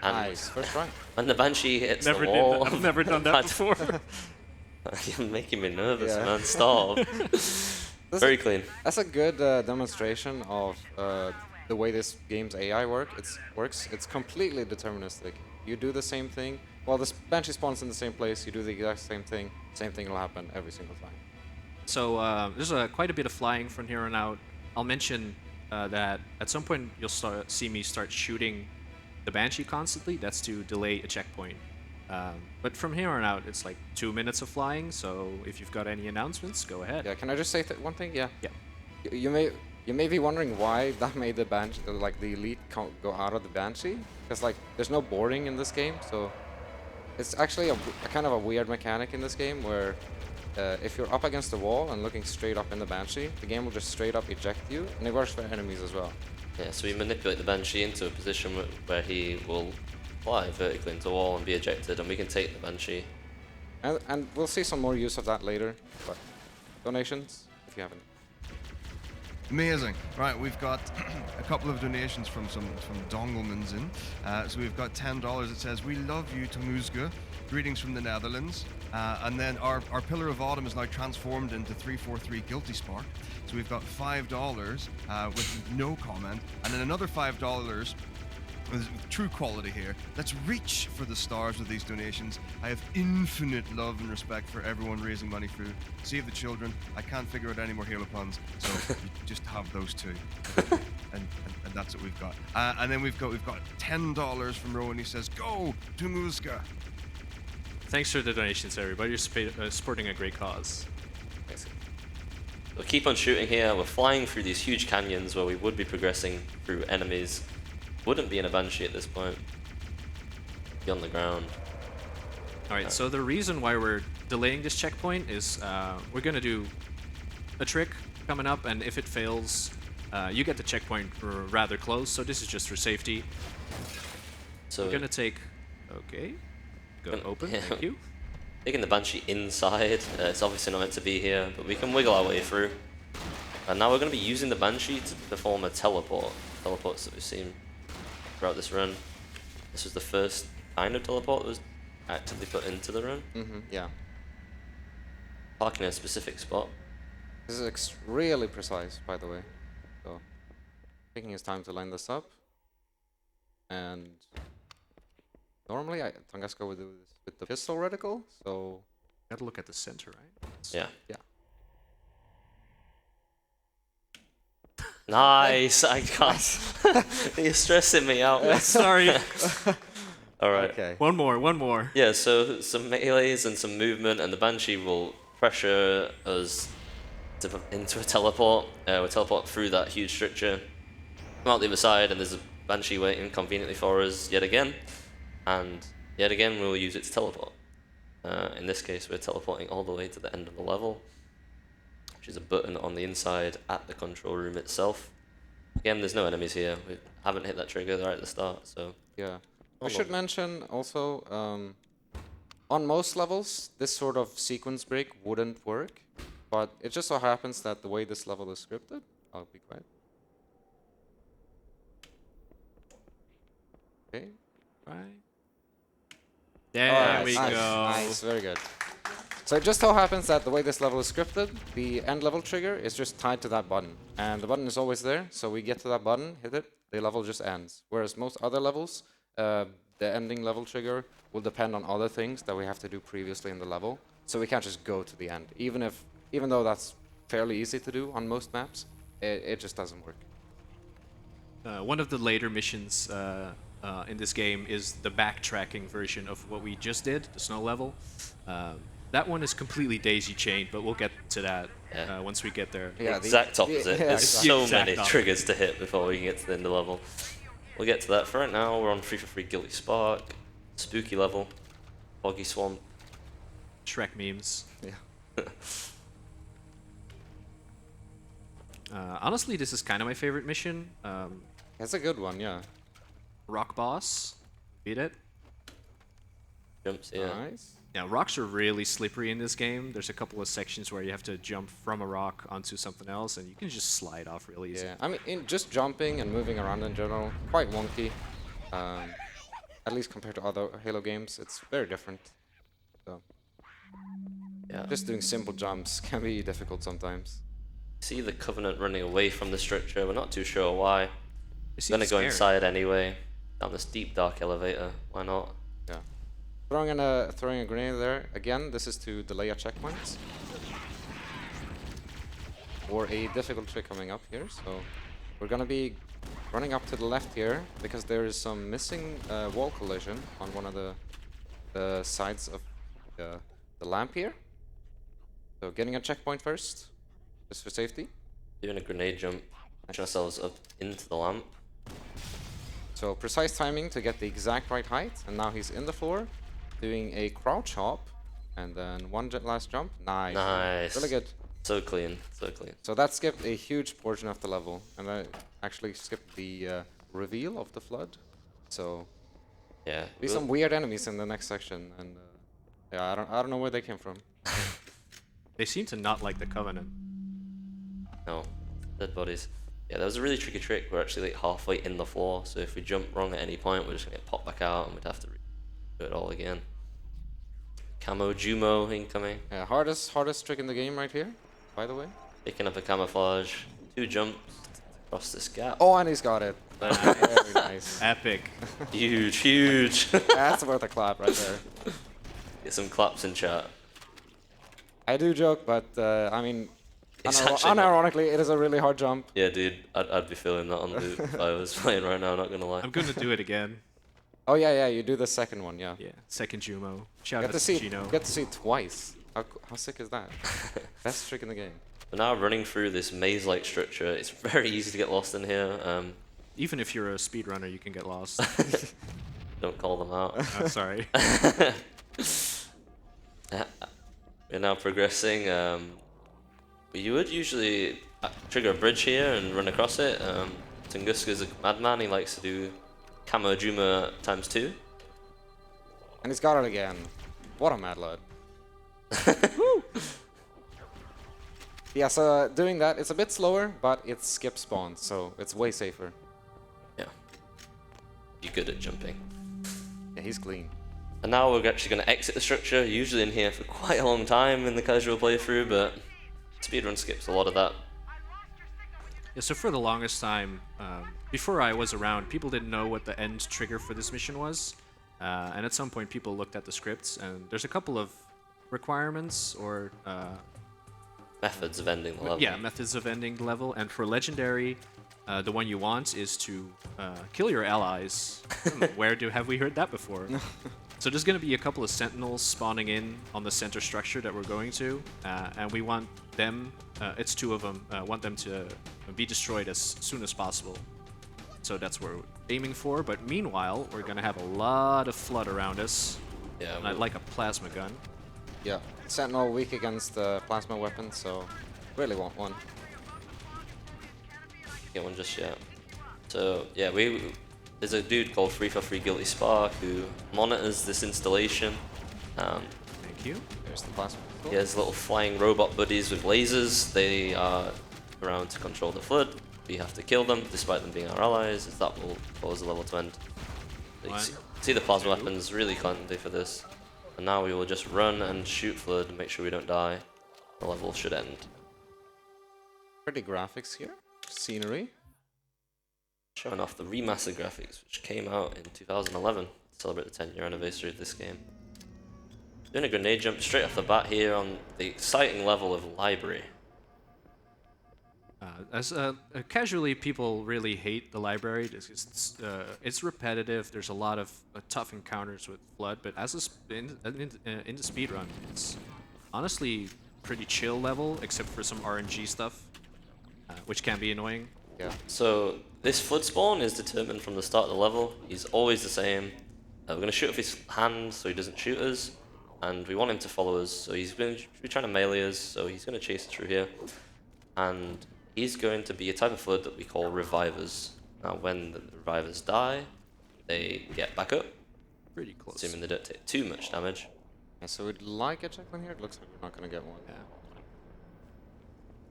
S2: And
S3: Nice, first try.
S2: when the Banshee hits
S1: Never
S2: the
S1: did
S2: wall...
S1: that. I've never done that before.
S2: You're making me nervous,
S3: Yeah.
S2: man. Stop. Very clean.
S3: That's a good demonstration of the way this game's AI works. It's completely deterministic. You do the same thing. Well, this Banshee spawns in the same place. You do the exact same thing will happen every single time.
S1: So there's quite a bit of flying from here on out. I'll mention that at some point you'll see me start shooting the Banshee constantly. That's to delay a checkpoint. But from here on out, it's like 2 minutes of flying. So if you've got any announcements, go ahead.
S3: Yeah, can I just say one thing? Yeah.
S1: Yeah.
S3: You may be wondering why that made the Banshee, like the elite go out of the Banshee, because like there's no boarding in this game, so it's actually a kind of a weird mechanic in this game where if you're up against the wall and looking straight up in the Banshee, the game will just straight up eject you, and it works for enemies as well.
S2: Yeah, so we manipulate the Banshee into a position where he will fly vertically into a wall and be ejected, and we can take the Banshee.
S3: And we'll see some more use of that later. But donations, if you haven't.
S4: Amazing. Right, we've got a couple of donations from Donglemans in. So we've got $10. It says, "We love you, xTunguzka. Greetings from the Netherlands." And then our Pillar of Autumn is now transformed into 343 Guilty Spark. So we've got $5 with no comment, and then another $5 with true quality here. Let's reach for the stars with these donations. I have infinite love and respect for everyone raising money for Save the Children. I can't figure out any more Halo puns, so you just have those two, and that's what we've got. And then we've got $10 from Rowan. He says, "Go xTunguzka."
S1: Thanks for the donations, everybody. You're supporting a great cause.
S2: We'll keep on shooting here. We're flying through these huge canyons where we would be progressing through enemies. Wouldn't be in a Banshee at this point. Be on the ground.
S1: Alright, so the reason why we're delaying this checkpoint is we're going to do a trick coming up, and if it fails, you get the checkpoint rather close, so this is just for safety.
S2: So
S1: we're going to take... Okay. Go open,
S2: yeah.
S1: thank you.
S2: Taking the Banshee inside, it's obviously not meant to be here, but we can wiggle our way through. And now we're going to be using the Banshee to perform a teleport. Teleports that we've seen throughout this run. This was the first kind of teleport that was actively put into the run.
S3: Yeah.
S2: Parking in a specific spot.
S3: This is really precise, by the way. So, taking his time to line this up. And normally, xTunguzka would do this with the pistol reticle, so...
S1: Gotta look at the center, right?
S2: Yeah.
S3: Yeah.
S2: Nice! I can't. You're stressing me out.
S1: Sorry.
S2: Alright.
S3: Okay.
S1: One more.
S2: Yeah, so some melees and some movement, and the Banshee will pressure us into a teleport. We'll teleport through that huge structure. Come out the other side, and there's a Banshee waiting conveniently for us yet again. And yet again, we'll use it to teleport. In this case, we're teleporting all the way to the end of the level, which is a button on the inside at the control room itself. Again, there's no enemies here. We haven't hit that trigger right at the start, so...
S3: Yeah. I should mention also, on most levels, this sort of sequence break wouldn't work, but it just so happens that the way this level is scripted, I'll be quiet. Okay.
S1: Right. There we
S3: nice,
S1: go.
S3: Nice, very good. So it just so happens that the way this level is scripted, the end level trigger is just tied to that button. And the button is always there, so we get to that button, hit it, the level just ends. Whereas most other levels, the ending level trigger will depend on other things that we have to do previously in the level. So we can't just go to the end. Even though that's fairly easy to do on most maps, it just doesn't work.
S1: One of the later missions in this game is the backtracking version of what we just did, the snow level. That one is completely daisy-chained, but we'll get to that once we get there.
S3: Yeah,
S2: Exact opposite. There's so many
S1: opposite.
S2: triggers to hit before we can get to the end of the level. We'll get to that. For right now, we're on 343 Guilty Spark, spooky level, Boggy Swamp.
S1: Shrek memes.
S3: Yeah.
S1: Honestly, this is kind of my favorite mission.
S3: That's a good one, yeah.
S1: Rock boss. Beat it.
S2: Jumps, yeah.
S3: Nice.
S1: Yeah, rocks are really slippery in this game. There's a couple of sections where you have to jump from a rock onto something else, and you can just slide off really easy.
S3: Yeah, I mean, just jumping and moving around in general, quite wonky. At least compared to other Halo games, it's very different. So,
S2: Yeah.
S3: just doing simple jumps can be difficult sometimes.
S2: See the Covenant running away from the structure. We're not too sure why.
S1: They
S2: We're
S1: seem
S2: gonna go
S1: scared.
S2: inside anyway. Down this deep, dark elevator. Why not?
S3: Yeah. Throwing a grenade there. Again, this is to delay a checkpoint. Or a difficult trick coming up here, so... We're gonna be running up to the left here because there is some missing wall collision on one of the sides of the lamp here. So getting a checkpoint first, just for safety.
S2: Doing a grenade jump, push ourselves up into the lamp.
S3: So precise timing to get the exact right height, and now he's in the floor, doing a crouch hop, and then one last jump. Nice.
S2: Nice.
S3: Really good.
S2: So clean, so clean.
S3: So that skipped a huge portion of the level, and that actually skipped the reveal of the flood. So
S2: Yeah.
S3: be some weird enemies in the next section, and yeah, I don't know where they came from.
S1: They seem to not like the Covenant.
S2: No, dead bodies. Yeah, that was a really tricky trick. We're actually like halfway in the floor, so if we jump wrong at any point, we're just gonna get popped back out, and we'd have to do it all again. Camo Jumo incoming.
S3: Yeah, hardest trick in the game right here, by the way.
S2: Picking up a camouflage. 2 jumps across this gap.
S3: Oh, and he's got it. Very nice.
S1: Epic.
S2: Huge, huge.
S3: That's worth a clap right there.
S2: Get some claps in chat.
S3: I do joke, but I mean,
S2: It's actually not-
S3: unironically, it is a really hard jump.
S2: Yeah, dude, I'd be feeling that on loop if I was playing right now, not gonna lie.
S1: I'm gonna do it again.
S3: Oh yeah, you do the second one, yeah.
S1: Yeah, second Jumo. Shout
S3: Get
S1: out
S3: to
S1: to
S3: see,
S1: Gino.
S3: get to see it twice. How sick is that? Best trick in the game.
S2: We're now running through this maze-like structure. It's very easy to get lost in here.
S1: Even if you're a speedrunner, you can get lost.
S2: Don't call them out.
S1: Oh, sorry.
S2: We're now progressing. You would usually trigger a bridge here and run across it. Tunguska's a madman. He likes to do Camo Juma ×2.
S3: And he's got it again. What a mad lad. Yeah, so doing that, it's a bit slower, but it skips spawns, so it's way safer.
S2: Yeah. You're good at jumping.
S3: Yeah, he's clean.
S2: And now we're actually going to exit the structure, usually in here for quite a long time in the casual playthrough, but Speedrun skips a lot of that.
S1: Yeah, so for the longest time, before I was around, people didn't know what the end trigger for this mission was. And at some point, people looked at the scripts, and there's a couple of requirements or
S2: Methods of ending the level.
S1: yeah, methods of ending the level. And for legendary, the one you want is to kill your allies. Where have we heard that before? So there's going to be a couple of sentinels spawning in on the center structure that we're going to, and we want them, it's 2 of them, want them to be destroyed as soon as possible. So that's what we're aiming for, but meanwhile, we're going to have a lot of flood around us,
S2: Yeah,
S1: and I'd like a plasma gun.
S3: Yeah, Sentinel weak against plasma weapons, so really want one.
S2: get one just yet. So yeah, there's a dude called 343 Guilty Spark who monitors this installation.
S1: Thank you.
S3: There's the plasma.
S2: He has little flying robot buddies with lasers. They are around to control the flood. We have to kill them, despite them being our allies, as that will cause the level to end. So you
S1: One,
S2: see the plasma weapons really handy for this. And now we will just run and shoot flood and make sure we don't die. The level should end.
S3: Pretty graphics here. Scenery.
S2: Showing off the remastered graphics, which came out in 2011 to celebrate the 10-year anniversary of this game. Doing a grenade jump straight off the bat here on the exciting level of library.
S1: Casually, people really hate the library. It's repetitive. There's a lot of tough encounters with flood, but as in the speedrun, it's honestly pretty chill level, except for some RNG stuff, which can be annoying.
S3: Yeah.
S2: So this flood spawn is determined from the start of the level. He's always the same. We're going to shoot off his hand so he doesn't shoot us, and we want him to follow us. So he's going to be trying to melee us, so he's going to chase us through here. And he's going to be a type of flood that we call revivers. Now when the revivers die, they get back up,
S1: Pretty close.
S2: assuming they don't take too much damage.
S3: Yeah, so we'd like a checkpoint here. It looks like we're not going to get one.
S1: Yeah.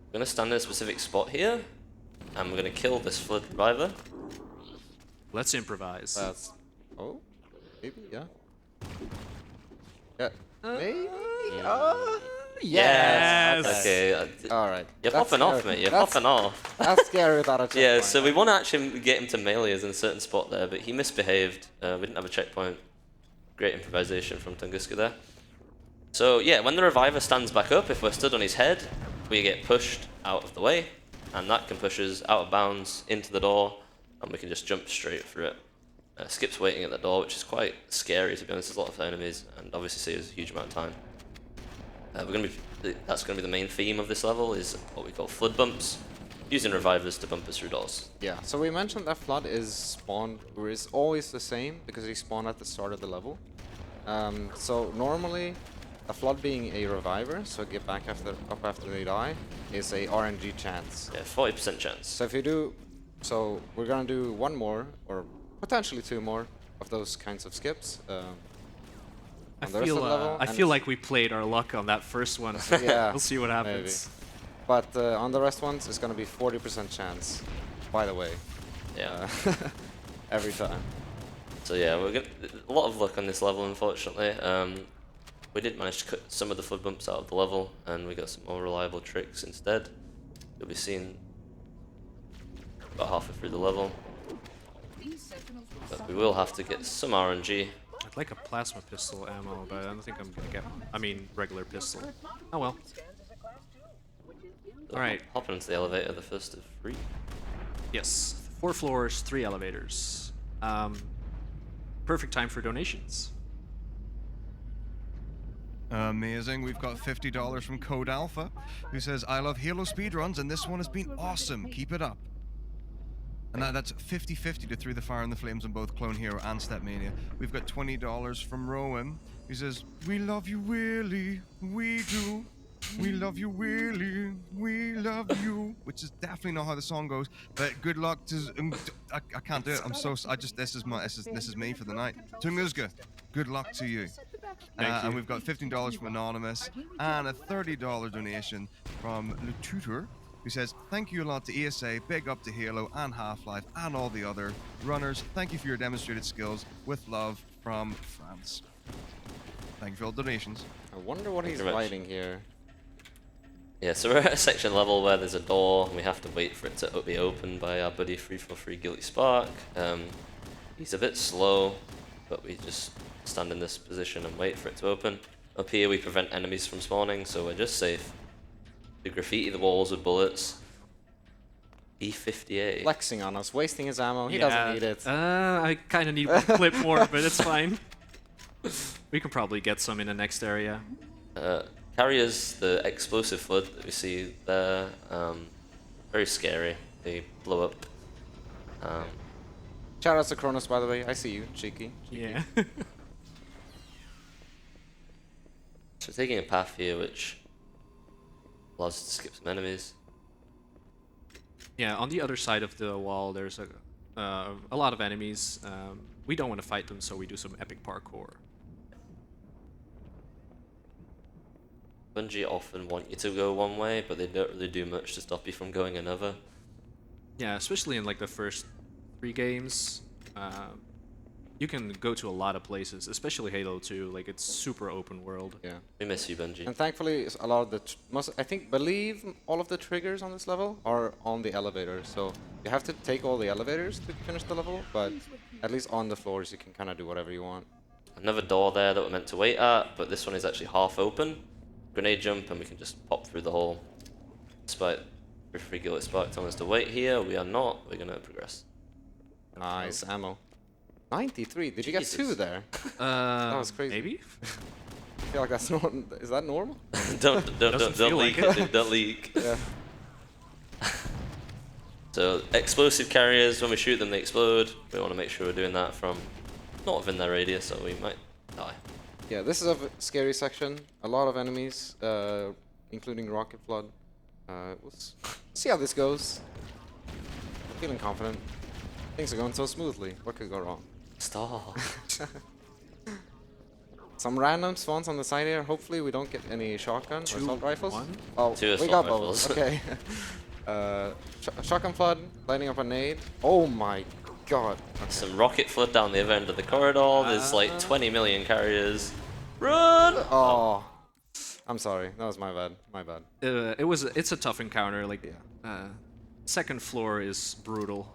S2: We're going to stand in a specific spot here, and we're going to kill this flood reviver.
S1: Let's improvise.
S3: That's... Oh? Maybe, yeah. Yeah. Maybe?
S1: Yes!
S2: Okay.
S3: Alright.
S2: You're popping off, mate. You're popping off.
S3: That's scary without a checkpoint.
S2: Yeah, so we want to actually get him to melee us in a certain spot there, but he misbehaved. We didn't have a checkpoint. Great improvisation from Tunguska there. So yeah, when the reviver stands back up, if we're stood on his head, we get pushed out of the way. and that can push us out of bounds into the door, and we can just jump straight through it. Skip's waiting at the door, which is quite scary to be honest. There's a lot of enemies, and obviously saves a huge amount of time. That's going to be the main theme of this level, is what we call flood bumps, using revivers to bump us through doors.
S3: Yeah, so we mentioned that flood is spawned, or is always the same, because they spawn at the start of the level. So normally, a flood being a reviver, so get back up after they die, is a RNG chance.
S2: Yeah, 40% chance.
S3: So if you do, so we're gonna do one more, or potentially two more, of those kinds of skips.
S1: I
S3: on the rest of the level,
S1: I
S3: and
S1: feel
S3: it's-
S1: like we played our luck on that first one. So
S3: Yeah,
S1: we'll see what happens.
S3: But on the rest ones, it's gonna be 40% chance. By the way,
S2: Yeah.
S3: every time.
S2: So yeah, we're gonna a lot of luck on this level, unfortunately. We did manage to cut some of the flood bumps out of the level, and we got some more reliable tricks instead. You'll be seeing about halfway through the level. But we will have to get some RNG.
S1: I'd like a plasma pistol ammo, but I don't think I'm gonna get. I mean, regular pistol. Oh well.
S2: So
S1: Alright.
S2: Hopping into the elevator, the first of 3.
S1: Yes, 4 floors, 3 elevators. Perfect time for donations.
S4: Amazing. We've got $50 from Code Alpha, who says, I love Halo speedruns, and this one has been awesome. Keep it up. And that's 50-50 to Through the Fire and the Flames on both Clone Hero and Stepmania. We've got $20 from Rowan, who says, we love you, Willie. We do. We love you, Willie. We love you. Which is definitely not how the song goes. But good luck to. I can't do it. I'm so. I just. This is me for the night. xTunguzka, good luck to you.
S1: Thank you.
S4: And we've got $15 from Anonymous and a $30 donation from Le Tutor, who says, thank you a lot to ESA, big up to Halo and Half-Life and all the other runners. Thank you for your demonstrated skills. With love from France. Thank you for all the donations.
S3: I wonder what he's
S2: very much.
S3: writing here.
S2: Yeah, so we're at a section level where there's a door, and we have to wait for it to be opened by our buddy 343 Guilty Spark. He's a bit slow, but we just stand in this position and wait for it to open. Up here we prevent enemies from spawning, so we're just safe. We graffiti the walls with bullets. E58.
S3: Flexing on us, wasting his ammo. He
S1: Yeah,
S3: doesn't need it.
S1: I kind of need one clip more, but it's fine. We can probably get some in the next area.
S2: Carriers, the explosive flood that we see there, very scary. They blow up.
S3: Shout out to Kronos, by the way. I see you, cheeky.
S1: Yeah.
S2: So we're taking a path here which allows us to skip some enemies.
S1: Yeah, on the other side of the wall, there's a lot of enemies. We don't want to fight them, so we do some epic parkour.
S2: Bungie often want you to go one way, but they don't really do much to stop you from going another.
S1: Yeah, especially in like the first 3 games, you can go to a lot of places, especially Halo 2. Like it's super open world.
S3: Yeah.
S2: We miss you, Bungie.
S3: And thankfully, a lot of the believe all of the triggers on this level are on the elevator. So you have to take all the elevators to finish the level, but at least on the floors you can kind of do whatever you want.
S2: Another door there that we're meant to wait at, but this one is actually half open. Grenade jump and we can just pop through the hole. Despite Free Guilty Spark telling us to wait here, we are not. We're gonna progress.
S3: Nice ammo. 93. Did you get 2
S2: Jesus.
S3: there? was crazy.
S1: Maybe?
S3: I feel like that's not. Is that normal?
S2: don't
S1: Doesn't feel
S2: leak
S1: like
S2: it.
S1: it.
S2: Don't leak.
S3: Yeah.
S2: So explosive carriers, when we shoot them, they explode. We want to make sure we're doing that from not within their radius, so we might die.
S3: Yeah, this is a scary section. A lot of enemies, including Rocket Flood. We'll see how this goes. Feeling confident. Things are going so smoothly. What could go wrong?
S2: Stop.
S3: Some random spawns on the side here. Hopefully we don't get any shotgun or
S1: 2,
S3: assault rifles.
S1: 1.
S3: Oh,
S2: 2
S3: we
S2: assault
S3: got
S2: rifles.
S3: both. Okay. Shotgun flood, lighting up a nade. Oh my god.
S2: Some rocket flood down the other end of the corridor. There's like 20 million carriers. Run!
S3: Oh. I'm sorry. That was my bad. My bad.
S1: It's a tough encounter. Like, second floor is brutal.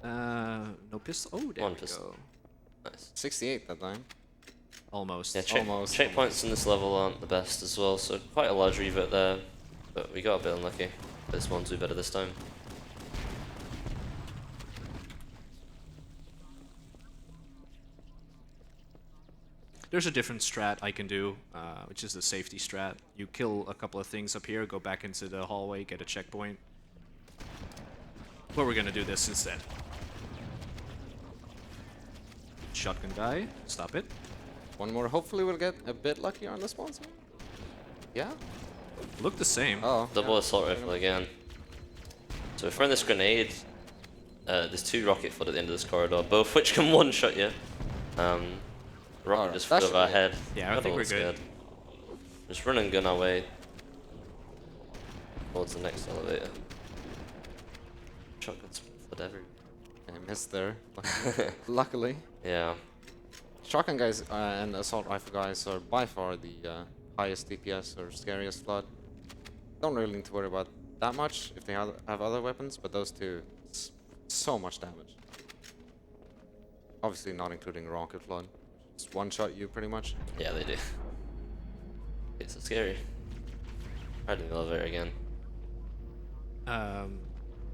S1: No pistol. Oh, there
S2: One
S1: we
S2: pistol.
S1: go.
S2: Nice.
S3: 68 that time.
S1: Almost.
S2: Yeah,
S3: Almost.
S2: checkpoints in this level aren't the best as well, so quite a large revert there. But we got a bit unlucky. This one's do better this time.
S1: There's a different strat I can do, which is the safety strat. You kill a couple of things up here, go back into the hallway, get a checkpoint. But we're gonna do this instead. Shotgun guy, stop it.
S3: One more. Hopefully we'll get a bit luckier on this one. Yeah?
S1: Look the same.
S3: Oh.
S2: Double
S3: yeah.
S2: assault rifle again. So we're throwing this grenade. There's 2 rocket foot at the end of this corridor, both which can one-shot you. Rocket
S3: Alright,
S2: just
S3: that
S2: flew
S3: should
S2: over our
S3: be
S2: head.
S1: Yeah, I
S2: Got a
S1: think we're
S2: little
S1: good.
S2: scared. Just run and gun our way towards the next elevator. Shotguns flood everywhere.
S3: I missed there. Luckily.
S2: Yeah.
S3: Shotgun guys and assault rifle guys are by far the highest DPS or scariest flood. Don't really need to worry about that much if they have other weapons, but those two, so much damage. Obviously not including rocket flood. Just one-shot you pretty much.
S2: Yeah, they do. It's so scary. Riding the elevator again.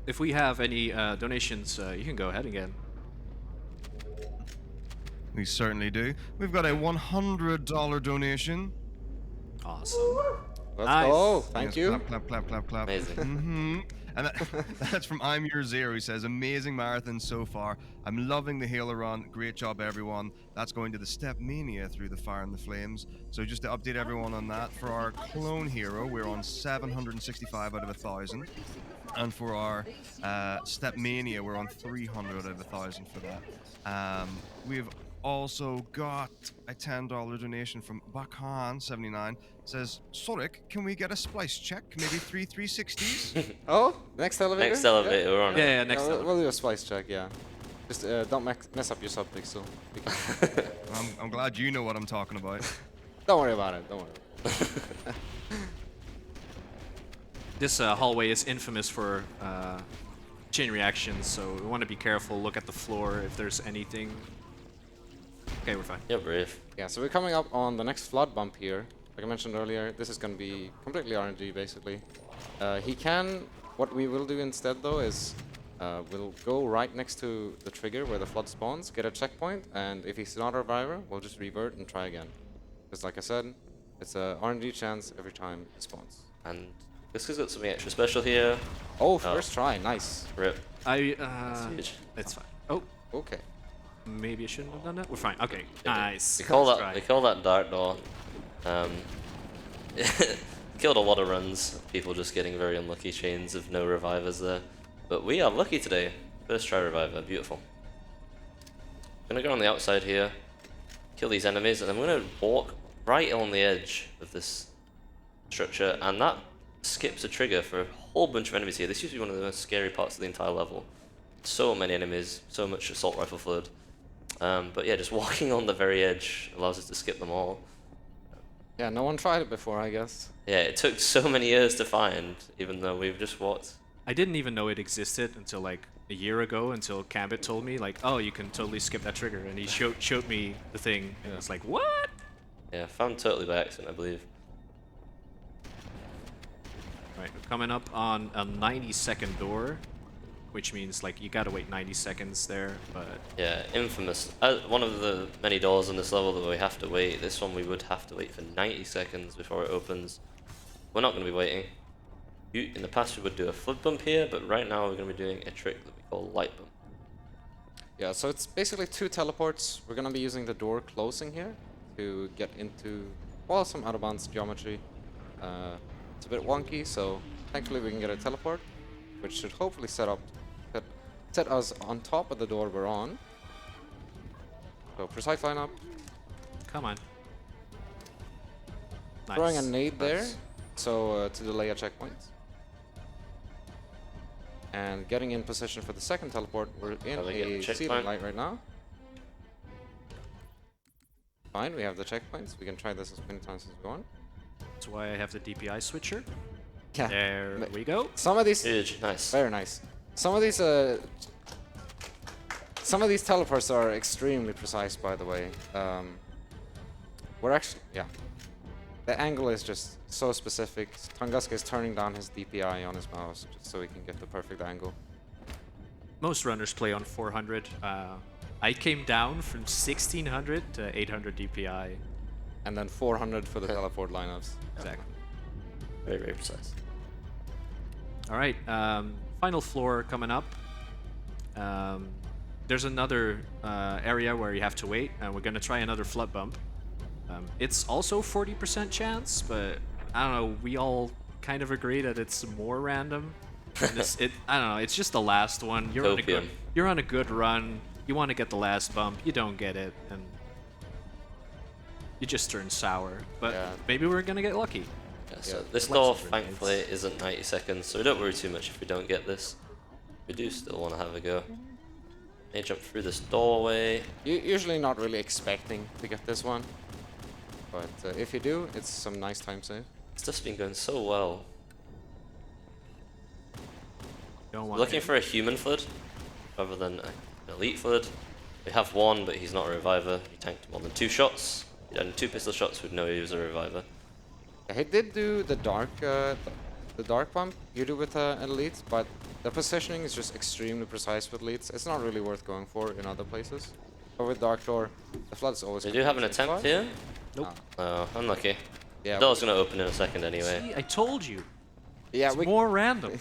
S1: If we have any donations, you can go ahead again.
S4: We certainly do. We've got a $100 donation.
S1: Awesome.
S3: Let's
S1: Nice.
S3: go. Thank
S4: Yes,
S3: you.
S4: Clap, clap, clap, clap, clap.
S2: Amazing.
S4: Mm-hmm. And that's from I'm Your Zero. He says, amazing marathon so far. I'm loving the Halo run. Great job, everyone. That's going to the Step Mania through the Fire and the Flames. So just to update everyone on that, for our clone hero, we're on 765 out of 1,000. And for our Step Mania, we're on 300 out of 1,000 for that. We've also got a $10 donation from Bakan79. Says, Soric, can we get a splice check? Maybe 3 360s?
S3: Oh, next elevator?
S2: Next elevator, we're on it.
S1: Yeah, next
S3: we'll,
S1: time.
S3: we'll do a splice check, yeah. Just don't mess up your subpixel.
S4: I'm glad you know what I'm talking about.
S3: Don't worry about it, don't worry.
S1: This hallway is infamous for chain reactions, so we want to be careful. Look at the floor if there's anything. Okay, we're fine.
S2: You're brave.
S3: Yeah, so we're coming up on the next flood bump here. Like I mentioned earlier, this is going to be completely RNG basically. What we will do instead though is we'll go right next to the trigger where the flood spawns, get a checkpoint, and if he's not a reviver, we'll just revert and try again. Because like I said, it's a RNG chance every time it spawns.
S2: And this has got something extra special here.
S3: Oh, first try, nice.
S2: Rip.
S1: I
S2: Huge.
S1: it's fine. Oh,
S3: Okay.
S1: maybe I shouldn't have done that. We're fine. Okay, nice.
S2: We call
S1: Let's
S2: that
S1: try.
S2: we call that dart door. Killed a lot of runs. People just getting very unlucky chains of no revivers there. But we are lucky today. First try reviver, beautiful. Gonna go on the outside here, kill these enemies, and I'm gonna walk right on the edge of this structure, and that skips a trigger for a whole bunch of enemies here. This used to be one of the most scary parts of the entire level. So many enemies, so much assault rifle flood. But yeah, just walking on the very edge allows us to skip them all.
S3: Yeah, no one tried it before, I guess.
S2: Yeah, it took so many years to find, even though we've just walked.
S1: I didn't even know it existed until like a year ago, until Cambit told me like, oh, you can totally skip that trigger, and he showed me the thing, and it's like, what?
S2: Yeah, found totally by accident, I believe.
S1: Right, we're coming up on a 90-second door, which means like you gotta wait 90 seconds there, but
S2: Yeah, infamous. One of the many doors on this level that we have to wait. This one we would have to wait for 90 seconds before it opens. We're not going to be waiting. In the past we would do a flood bump here, but right now we're going to be doing a trick that we call light bump.
S3: Yeah, so it's basically 2 teleports. We're gonna be using the door closing here to get into, well, some out-of-bounds geometry. It's a bit wonky, so thankfully we can get a teleport, which should hopefully set us on top of the door we're on. So precise lineup,
S1: come on. Nice.
S3: throwing a nade there,
S2: Nice.
S3: so to delay a checkpoint. And getting in position for the second teleport. We're in
S2: Are we getting
S3: a
S2: checkpoint?
S3: ceiling light right now. Fine, we have the checkpoints. We can try this as many times as we want.
S1: That's why I have the DPI switcher.
S3: Yeah.
S1: There we go.
S3: Some of these,
S2: Huge, nice.
S3: very nice. Some of these teleports are extremely precise, by the way. We're actually, yeah. The angle is just so specific. Tunguska is turning down his DPI on his mouse just so he can get the perfect angle.
S1: Most runners play on 400. I came down from 1600 to 800 DPI.
S3: And then 400 for the teleport lineups.
S1: Exactly.
S2: Very, very precise.
S1: All right, final floor coming up. There's another area where you have to wait, and we're gonna try another flood bump. It's also 40% chance, but I don't know. We all kind of agree that it's more random. And I don't know. It's just the last one. You're on a good run. You want to get the last bump. You don't get it, and you just turn sour. But
S3: Yeah.
S1: maybe we're gonna get lucky.
S2: Yeah, so
S3: Yeah,
S2: this door, thankfully, isn't 90 seconds, so we don't worry too much if we don't get this. We do still want to have a go. May jump through this doorway.
S3: You're usually not really expecting to get this one. But if you do, it's some nice time save.
S2: Stuff's been going so well.
S1: Don't want
S2: Looking
S1: it.
S2: for a human flood rather than an elite flood. We have one, but he's not a reviver. He tanked more than 2 shots. He had 2 pistol shots, we'd know he was a reviver.
S3: Yeah, he did do the dark bump you do with an elite, but the positioning is just extremely precise with elites. It's not really worth going for in other places. But with Dark Door, the flood's always.
S2: They do have an
S3: the same
S2: attempt
S3: spot.
S2: here.
S1: Nope.
S2: Oh, unlucky.
S3: Yeah,
S2: The door's gonna open in a second anyway.
S1: See, I told you.
S3: yeah,
S1: It's more random.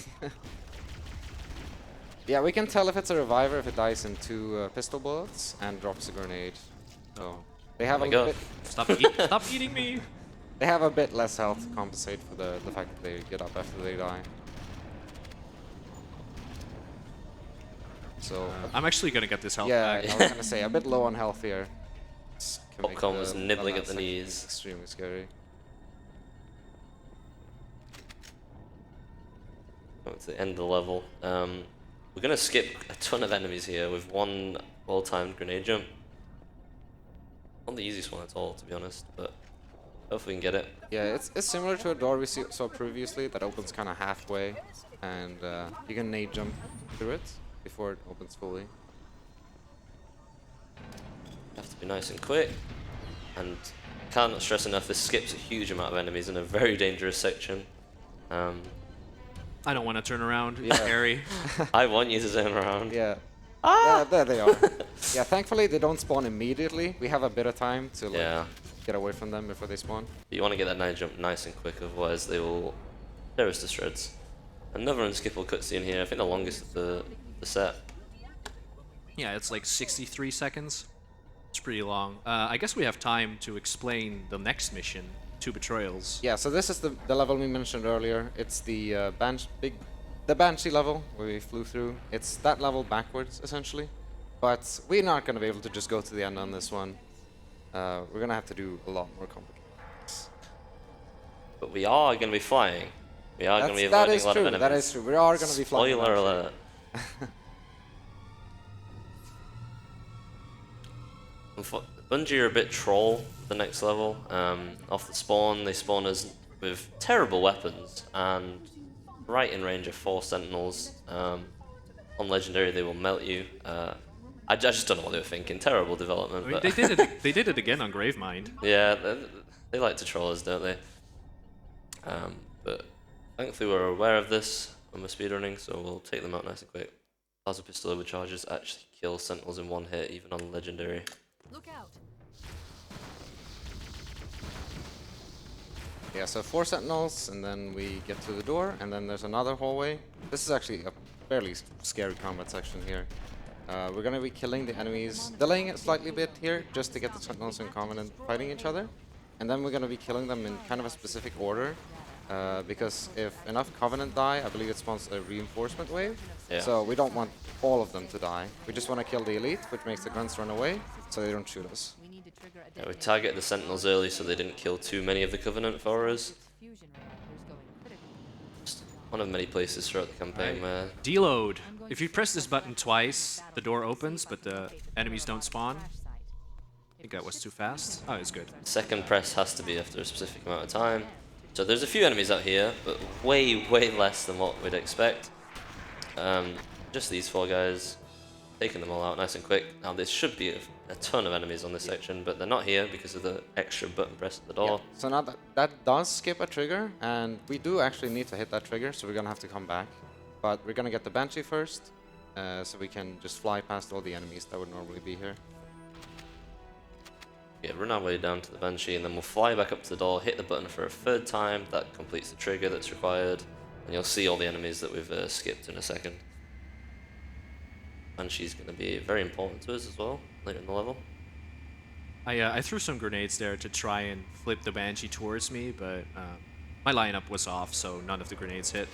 S3: yeah, we can tell if it's a reviver if it dies in 2 pistol bullets and drops a grenade. So they have
S2: Oh
S3: a
S2: my God.
S3: bit.
S1: Stop eating me.
S3: They have a bit less health to compensate for the fact that they get up after they die. So
S1: I'm actually gonna get this health
S3: yeah,
S1: back.
S3: I was gonna say a bit low on health here. Can make
S2: Popcorn was
S3: the
S2: nibbling
S3: last
S2: at the
S3: section
S2: knees.
S3: Extremely scary.
S2: Oh, it's the end of the level. We're gonna skip a ton of enemies here with one well-timed grenade jump. Not the easiest one at all, to be honest, but hopefully we can get it.
S3: Yeah, it's similar to a door we saw previously that opens kind of halfway, and you can nade jump through it before it opens fully.
S2: Have to be nice and quick, and cannot stress enough, this skips a huge amount of enemies in a very dangerous section.
S1: I don't want to turn around.
S3: Yeah.
S1: It's scary.
S2: I want you to turn around.
S3: Yeah. Yeah, there they are. Yeah, thankfully they don't spawn immediately. We have a bit of time to
S2: Yeah.
S3: get away from them before they spawn.
S2: You want to get that 9 jump nice and quick, otherwise they will tear us to shreds. Another unskippable cutscene here, I think the longest of the set.
S1: Yeah, it's like 63 seconds. It's pretty long. I guess we have time to explain the next mission, 2 Betrayals.
S3: Yeah, so this is the level we mentioned earlier. It's the Banshee level where we flew through. It's that level backwards, essentially. But we're not going to be able to just go to the end on this one. We're going to have to do a lot more complicated things.
S2: But we are going to be flying. We are going to be
S3: That
S2: avoiding
S3: is
S2: a lot of
S3: true.
S2: enemies.
S3: That is true. We are going to be flying.
S2: Spoiler
S3: eventually.
S2: alert. Bungie are a bit troll the next level. Off the spawn, they spawn us with terrible weapons and right in range of 4 sentinels. On legendary, they will melt you. I just don't know what they were thinking. Terrible development.
S1: I mean,
S2: But
S1: they did it. They did it again on Gravemind.
S2: yeah, they like to troll us, don't they? But thankfully, we're aware of this when we're speedrunning, so we'll take them out nice and quick. Plasma pistol overcharges actually kill sentinels in 1 hit, even on legendary.
S5: Look out.
S3: Yeah, so 4 sentinels, and then we get to the door, and then there's another hallway. This is actually a fairly scary combat section here. We're going to be killing the enemies, delaying it slightly bit here, just to get the sentinels in Covenant fighting each other. And then we're going to be killing them in kind of a specific order, because if enough Covenant die, I believe it spawns a reinforcement wave.
S2: Yeah.
S3: So we don't want all of them to die. We just want to kill the elite, which makes the grunts run away, so they don't shoot us.
S5: We need to trigger a
S2: Yeah, we targeted the sentinels early so they didn't kill too many of the Covenant for us.
S5: fusion reactors going critical.
S2: Just one of many places throughout the campaign where
S1: Deload. If you press this button twice, the door opens, but the enemies don't spawn. I think that was too fast. Oh, it's good.
S2: second press has to be after a specific amount of time. So there's a few enemies out here, but way less than what we'd expect. Just these 4 guys. taking them all out nice and quick. Now there should be a ton of enemies on this section, but they're not here because of the extra button press at the door.
S3: So now that does skip a trigger, and we do actually need to hit that trigger, so we're gonna have to come back. But we're gonna get the Banshee first, so we can just fly past all the enemies that would normally be here.
S2: Yeah, run our way down to the Banshee, and then we'll fly back up to the door, hit the button for a 3rd time. That completes the trigger that's required, and you'll see all the enemies that we've skipped in a second. Banshee's going to be very important to us as well later in the level.
S1: I threw some grenades there to try and flip the Banshee towards me, but my lineup was off, so none of the grenades hit.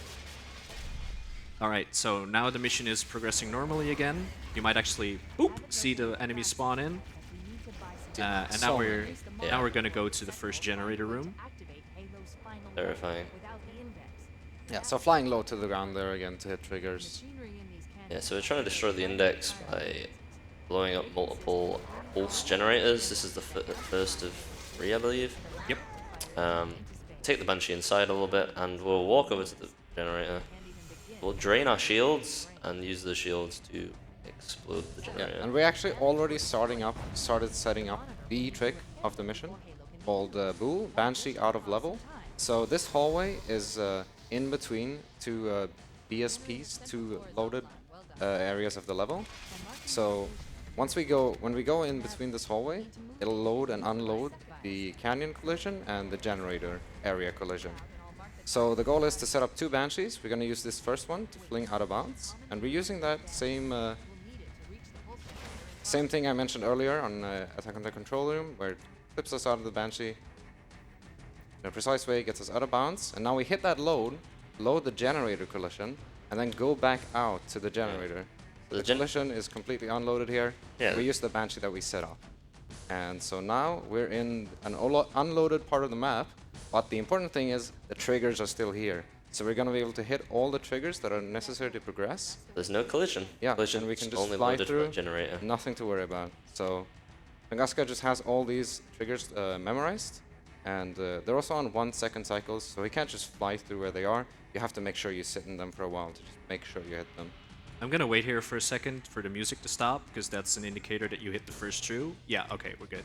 S1: Alright, so now the mission is progressing normally again. You might actually see the enemies spawn in. And now we're gonna go to the first generator room.
S2: Terrifying.
S3: Yeah, so flying low to the ground there again to hit triggers.
S2: Yeah, so we're trying to destroy the index by blowing up multiple pulse generators. This is the first of 3, I believe.
S1: Yep.
S2: Take the Banshee inside a little bit, and we'll walk over to the generator. We'll drain our shields and use the shields to explode the generator.
S3: Yeah, and we actually already started setting up the trick of the mission called Boo, Banshee out of level. So this hallway is in between two BSPs, two loaded areas of the level. So when we go in between this hallway, it'll load and unload the canyon collision and the generator area collision. So the goal is to set up 2 Banshees. We're going to use this first one to fling out of bounds, and we're using that same thing I mentioned earlier on Attack on the Control Room, where it flips us out of the Banshee in a precise way, gets us out of bounds, and now we hit that load the generator collision, and then go back out to the generator. The collision is completely unloaded here.
S2: Yeah.
S3: We use the Banshee that we set up. And so now we're in an unloaded part of the map, but the important thing is the triggers are still here. So we're going to be able to hit all the triggers that are necessary to progress.
S2: There's no collision.
S3: Yeah,
S2: collision
S3: and we can
S2: is
S3: just
S2: only
S3: fly
S2: loaded
S3: through.
S2: by generator.
S3: Nothing to worry about. So xTunguzka just has all these triggers memorized, and they're also on 1-second cycles, so we can't just fly through where they are. You have to make sure you sit in them for a while to just make sure you hit them.
S1: I'm gonna wait here for a second for the music to stop, because that's an indicator that you hit the first true. Yeah, okay, we're good.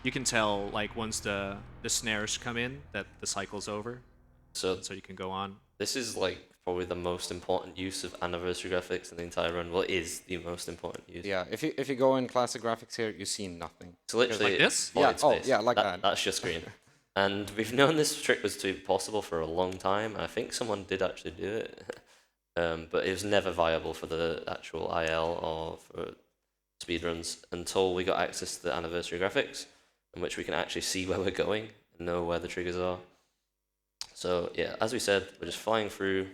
S1: You can tell, like, once the snares come in, that the cycle's over,
S2: So
S1: so you can go on.
S2: this is like probably the most important use of anniversary graphics in the entire run. Well, it is the most important use.
S3: Yeah, if you go in classic graphics here, you see nothing.
S2: So literally,
S1: Like this?
S2: void
S3: Yeah, oh,
S2: space.
S3: yeah, like that.
S2: That's your screen. And we've known this trick was possible for a long time. I think someone did actually do it, but it was never viable for the actual IL or for speedruns until we got access to the anniversary graphics, in which we can actually see where we're going and know where the triggers are. So yeah, as we said, we're just flying through,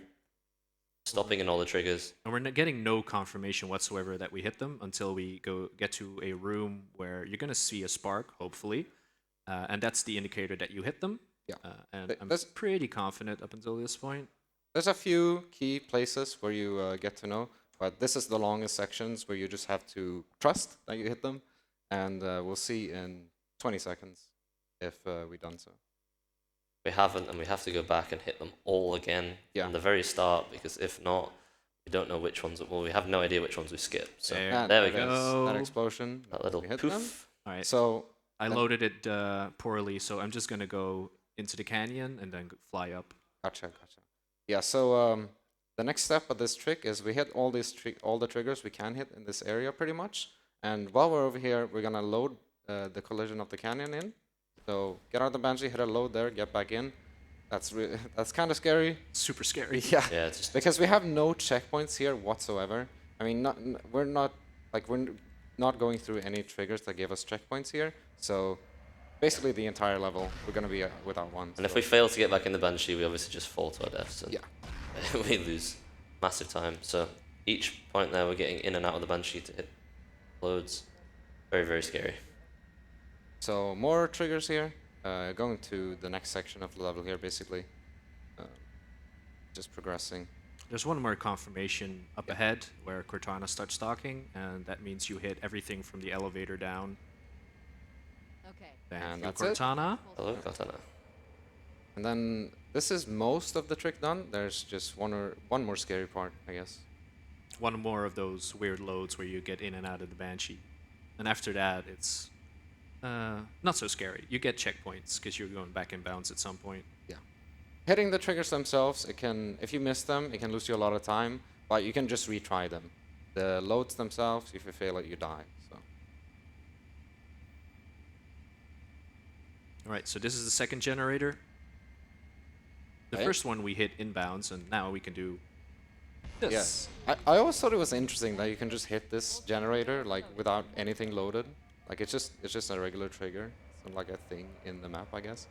S2: stopping in all the triggers.
S1: And we're getting no confirmation whatsoever that we hit them until we get to a room where you're gonna see a spark, hopefully, and that's the indicator that you hit them.
S3: Yeah.
S1: And I'm
S3: That's-
S1: pretty confident up until this point.
S3: There's a few key places where you get to know, but this is the longest sections where you just have to trust that you hit them, and we'll see in 20 seconds if we've done so.
S2: We haven't, and we have to go back and hit them all again
S3: Yeah.
S2: from the very start, because if not, we don't know which ones. Well, we have no idea which ones we skipped. So
S1: There.
S3: And
S2: there we
S3: that
S2: go.
S3: is that
S1: go.
S3: explosion.
S2: That little
S3: we hit
S2: poof.
S3: them.
S1: All right.
S3: So
S1: I loaded it poorly, so I'm just gonna go into the canyon and then fly up.
S3: gotcha. Yeah. So the next step of this trick is we hit all the triggers we can hit in this area pretty much, and while we're over here, we're gonna load the collision of the canyon in. So get out of the Banshee, hit a load there, get back in. That's kind of scary.
S1: Super scary.
S3: Yeah.
S2: Yeah, it's just
S3: Because we have no checkpoints here whatsoever. I mean, we're not going through any triggers that give us checkpoints here. So basically, the entire level we're gonna be without one.
S2: and if
S3: so-
S2: we fail to get back in the Banshee, we obviously just fall to our deaths. And
S3: Yeah.
S2: we lose massive time. So each point there, we're getting in and out of the Banshee to hit loads. Very, very scary.
S3: So more triggers here. Going to the next section of the level here, basically. Just progressing.
S1: There's one more confirmation up ahead where Cortana starts stalking, and that means you hit everything from the elevator down.
S5: Okay.
S1: Thank
S3: And
S1: you,
S3: that's it.
S1: Cortana.
S2: Hello, Katana.
S3: And then this is most of the trick done. There's just one more scary part, I guess.
S1: one more of those weird loads where you get in and out of the Banshee. And after that, it's not so scary. You get checkpoints because you're going back in bounds at some point.
S3: Yeah. Hitting the triggers themselves, it can, if you miss them, it can lose you a lot of time, but you can just retry them. The loads themselves, if you fail it, you die. So.
S1: All right, so this is the second generator. The
S3: Okay.
S1: first one we hit inbounds, and now we can do this.
S3: Yes. I always thought it was interesting that you can just hit this generator like without anything loaded. Like it's just a regular trigger. It's not like a thing in the map, I guess.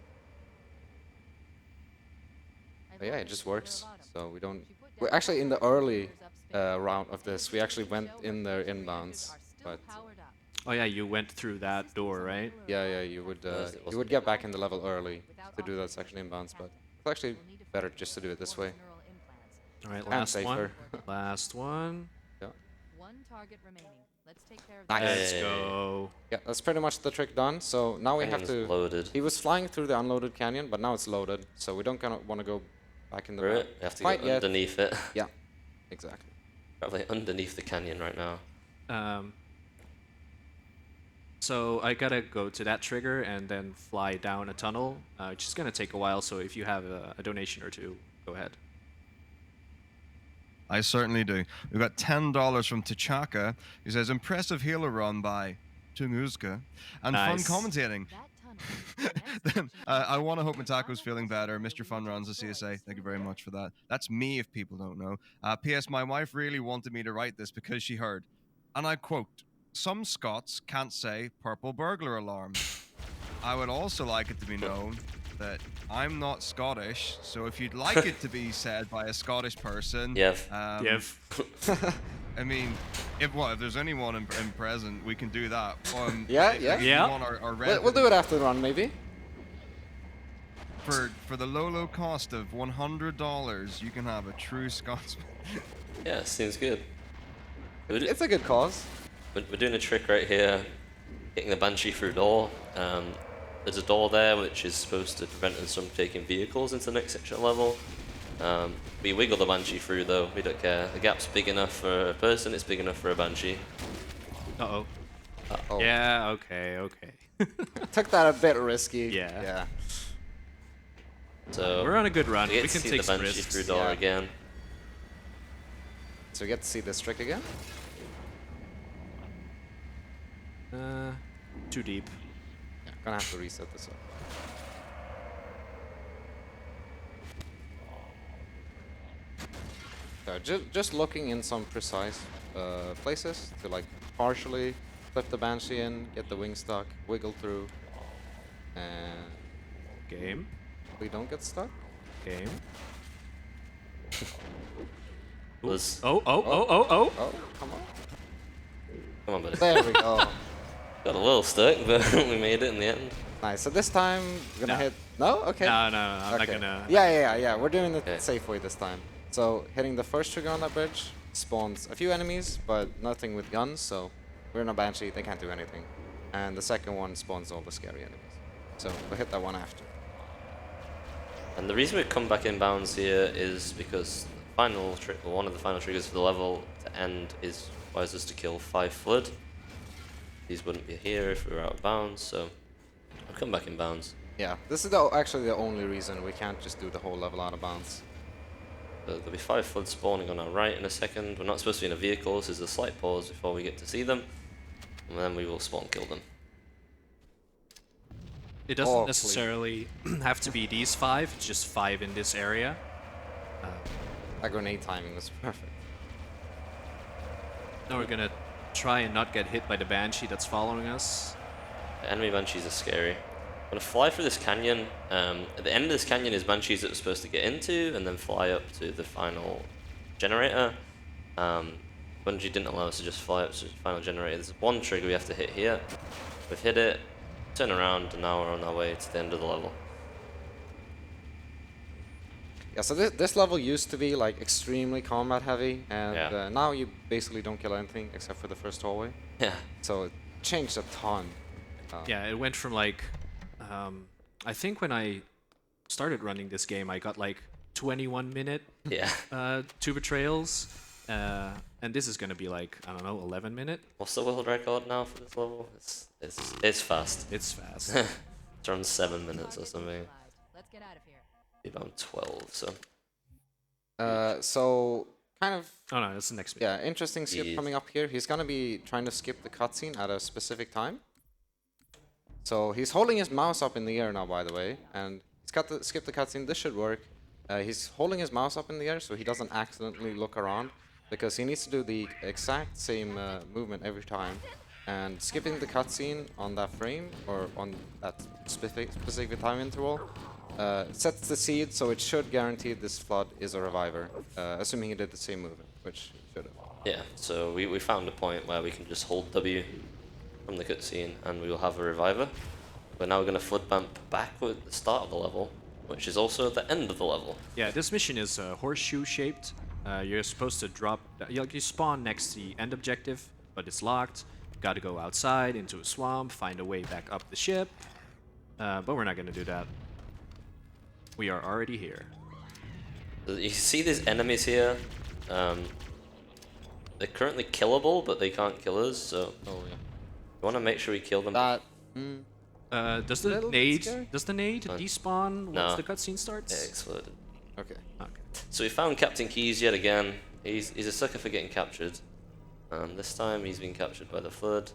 S3: But yeah, it just works. So we don't. We're actually in the early round of this. We actually went in there inbounds, but
S1: Oh yeah, you went through that door, right?
S3: yeah, you would get back in the level early to do that section inbounds, but it's actually better just to do it this way.
S1: All right,
S3: And
S1: last one.
S3: safer.
S1: Last one.
S3: Yeah.
S5: One target remaining. Let's take care of
S3: Nice.
S1: Let's
S2: Hey.
S1: go.
S3: Yeah, that's pretty much the trick done. So now we have
S2: Canyon's
S3: to.
S2: loaded.
S3: He was flying through the unloaded canyon, but now it's loaded, so we don't kind of want to go back in the
S2: Through
S3: map.
S2: it. You have to
S3: Quite
S2: go
S3: yet.
S2: underneath it.
S3: Yeah, exactly.
S2: Probably underneath the canyon right now.
S1: So I gotta go to that trigger and then fly down a tunnel, which is gonna take a while. So if you have a donation or two, go ahead.
S4: I certainly do. We've got $10 from T'Chaka, who says, impressive healer run by xTunguzka, and
S1: Nice.
S4: fun commentating.
S5: that tunnel.
S4: I want to hope Mitako's feeling better. Mr. Fun runs the CSA. Thank you very much for that. That's me, if people don't know. P.S. My wife really wanted me to write this because she heard, and I quote, "Some Scots can't say purple burglar alarm." I would also like it to be known that I'm not Scottish, so if you'd like it to be said by a Scottish person,
S2: Yev.
S4: I mean, if there's anyone in present, we can do that.
S3: Yeah,
S4: if
S3: yeah.
S4: you
S1: Yeah.
S4: want our
S3: We'll do it after the run, maybe.
S4: For the low cost of $100, you can have a true Scotsman.
S2: Yeah, seems good.
S3: It's a good cause.
S2: We're doing a trick right here, getting the Banshee through door. There's a door there which is supposed to prevent us from taking vehicles into the next section level. We wiggle the Banshee through though, we don't care. The gap's big enough for a person, it's big enough for a Banshee.
S1: Uh-oh.
S3: Oh.
S1: Yeah, okay.
S3: Took that a bit risky.
S1: Yeah.
S3: Yeah.
S2: So
S1: We're on a good run.
S2: we get
S1: We
S2: to
S1: can
S2: see
S1: take
S2: the
S1: some
S2: Banshee
S1: risks.
S2: through door
S3: Yeah.
S2: again.
S3: So we get to see this trick again.
S1: Too deep.
S3: Yeah, gonna have to reset this up. So just looking in some precise places to like partially flip the Banshee in, get the wing stuck, wiggle through, and
S1: Game.
S3: we don't get stuck.
S1: Game.
S2: Was
S1: Oh.
S3: Oh, come on.
S2: come on, buddy.
S3: There we go.
S2: Got a little stuck, but we made it in the end.
S3: Nice. So this time we're gonna
S1: No.
S3: hit. No. Okay.
S1: No, I'm not
S3: Okay.
S1: gonna.
S3: Yeah. We're doing it
S2: Okay.
S3: safe way this time. So hitting the first trigger on that bridge spawns a few enemies, but nothing with guns. So we're in a Banshee, they can't do anything. And the second one spawns all the scary enemies. So we'll hit that one after.
S2: And the reason we come back in bounds here is because the final one of the final triggers for the level to end is requires us to kill 5 flood. These wouldn't be here if we were out of bounds, so I'll come back in bounds.
S3: Yeah, this is actually the only reason we can't just do the whole level out of bounds.
S2: So there'll be 5 flood spawning on our right in a second. We're not supposed to be in a vehicle, so there's a slight pause before we get to see them, and then we will spawn kill them.
S1: It doesn't
S3: Oh,
S1: necessarily have to be these 5. It's just 5 in this area.
S3: That grenade timing was perfect.
S1: Now we're gonna try and not get hit by the Banshee that's following us.
S2: The enemy Banshees are scary. I'm gonna fly through this canyon. At the end of this canyon is Banshees that we're supposed to get into, and then fly up to the final generator. Bungie didn't allow us to just fly up to the final generator. There's one trigger we have to hit here. We've hit it, turn around, and now we're on our way to the end of the level.
S3: Yeah, so this level used to be like extremely combat heavy, and
S2: Yeah.
S3: now you basically don't kill anything except for the first hallway.
S2: Yeah.
S3: So it changed a ton.
S1: Yeah, it went from like, I think when I started running this game, I got like 21-minute
S2: Yeah.
S1: 2 betrayals, And this is gonna be like, I don't know, 11 minute?
S2: What's the world record now for this level? It's fast.
S1: It's fast.
S2: It's around 7 minutes or something.
S5: Let's get out of here.
S2: Maybe around 12. So
S3: So kind of
S1: Oh no, that's the next minute.
S3: yeah, interesting skip
S2: Yes.
S3: coming up here. He's gonna be trying to skip the cutscene at a specific time. So he's holding his mouse up in the air now, by the way, and he's got to skip the cutscene. This should work. He's holding his mouse up in the air so he doesn't accidentally look around, because he needs to do the exact same movement every time. And skipping the cutscene on that frame or on that specific time interval sets the seed, so it should guarantee this flood is a reviver, assuming he did the same movement, which he should have.
S2: yeah, so we found a point where we can just hold W from the cutscene and we will have a reviver. We're now going to flood bump back with the start of the level, which is also the end of the level.
S1: Yeah, this mission is horseshoe shaped. You're supposed to drop, you spawn next to the end objective, but it's locked. Got to go outside into a swamp, find a way back up the ship. But we're not gonna do that. We are already here.
S2: You see these enemies here? They're currently killable, but they can't kill us, so you want to make sure we kill them.
S3: That
S1: Does the
S3: Little
S1: nade
S3: scary.
S1: despawn once
S2: No.
S1: the cutscene
S2: Yeah,
S1: starts?
S2: exploded.
S3: okay.
S1: Okay.
S2: So we found Captain Keys yet again. He's a sucker for getting captured. This time he's been captured by the flood.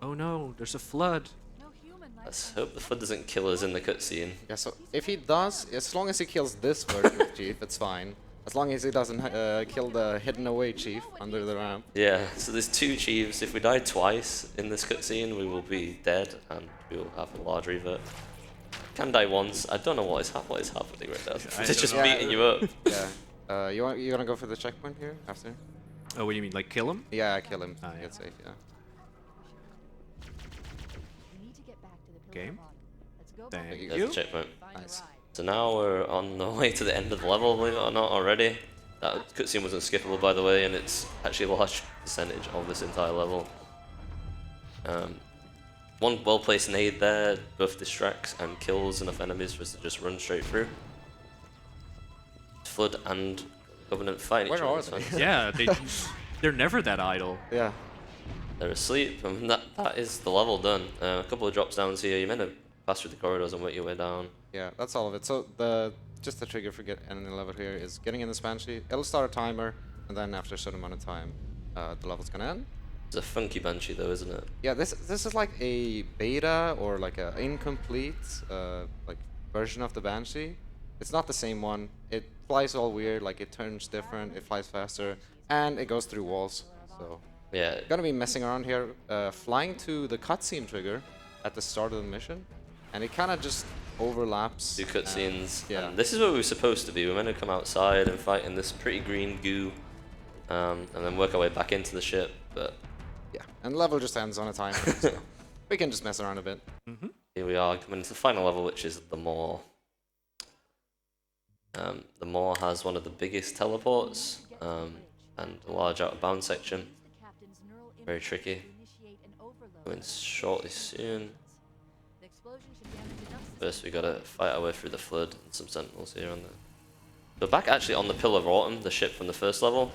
S1: Oh no, there's a flood.
S5: No human life.
S2: Let's hope the flood doesn't kill us in the cutscene.
S3: Yeah. So if he does, as long as he kills this version of Chief, it's fine. As long as he doesn't kill the hidden away Chief under the ramp.
S2: Yeah, so there's two chiefs. If we die twice in this cutscene, we will be dead and we will have a large revert. Can die once. I don't know what is happening right now.
S1: I
S2: They're just
S1: don't
S3: know.
S2: beating you up.
S3: Yeah. You gonna go for the checkpoint here after?
S1: Oh, what do you mean, like kill him?
S3: Yeah, kill him.
S1: Ah, yeah.
S3: Get safe. Yeah.
S5: We need to get back to the Pillar
S1: Game.
S5: of Autumn. Let's go
S1: Thank
S5: back
S1: you.
S2: There's the checkpoint.
S5: and find
S3: Nice.
S5: a ride.
S2: So now we're on the way to the end of the level, believe it or not, already. That cutscene wasn't skippable, by the way, and it's actually a large percentage of this entire level. One well-placed nade there both distracts and kills enough enemies for us to just run straight through. Flood and Covenant fighting each
S3: Where
S2: other.
S3: are
S2: this
S3: they?
S2: time.
S1: Yeah, they're never that idle.
S3: Yeah.
S2: They're asleep, and that is the level done. A couple of drops downs here. You meant to pass through the corridors and work your way down.
S3: Yeah, that's all of it. So just the trigger for getting in the level here is getting in this Banshee. It'll start a timer, and then after a certain amount of time, the level's gonna end.
S2: It's a funky Banshee though, isn't it?
S3: Yeah, this is like a beta or like a incomplete like version of the Banshee. It's not the same one. It flies all weird, like it turns different, it flies faster, and it goes through walls. So
S2: Yeah.
S3: gonna be messing around here, flying to the cutscene trigger at the start of the mission, and it kind of just overlaps.
S2: Do cutscenes.
S3: Yeah.
S2: And this is where we were supposed to be. We were meant to come outside and fight in this pretty green goo, and then work our way back into the ship. But
S3: Yeah, and the level just ends on a timer, so we can just mess around a bit.
S2: here we are coming to the final level, which is the Maw. The Maw has one of the biggest teleports and a large out-of-bounds section.
S5: The captain's neural
S2: Very
S5: impulse
S2: tricky.
S5: to initiate an overload.
S2: Coming shortly soon.
S5: The explosion should damage enough
S2: First, we gotta fight our way through the flood and some sentinels here on the. We're back actually on the Pillar of Autumn, the ship from the first level.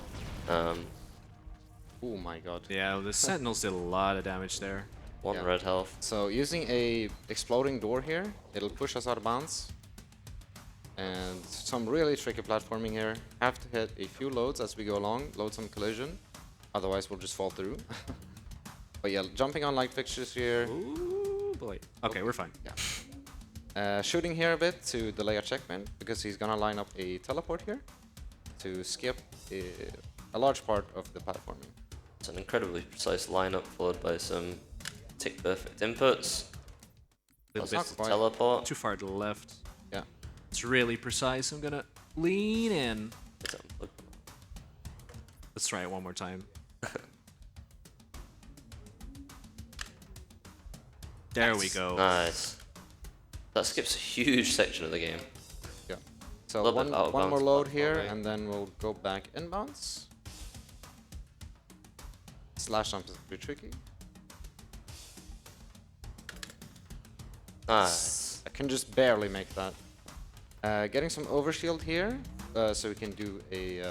S3: Oh my god.
S1: Yeah, the Sentinels did a lot of damage there.
S2: One
S3: Yeah.
S2: red health.
S3: So using a exploding door here, it'll push us out of bounds. And some really tricky platforming here. Have to hit a few loads as we go along, load some collision. Otherwise we'll just fall through. But yeah, jumping on light fixtures here.
S1: Ooh, boy. Okay, we're fine.
S3: Shooting here a bit to delay a checkpoint, because he's gonna line up a teleport here to skip a large part of the platforming.
S2: It's an incredibly precise lineup followed by some tick perfect inputs.
S1: Little
S2: Plus
S1: bit
S2: the
S3: quite-
S2: teleport.
S1: too far to the left.
S3: Yeah.
S1: It's really precise. I'm gonna lean in. Let's try it one more time. There we go.
S2: Nice. That skips a huge section of the game.
S3: Yeah. So
S2: Little bit out of
S3: one more
S2: bounds
S3: load here,
S2: platforming.
S3: and then we'll go back inbounds. Slash jump is pretty tricky.
S2: Nice.
S3: I can just barely make that. Getting some overshield here, so we can do a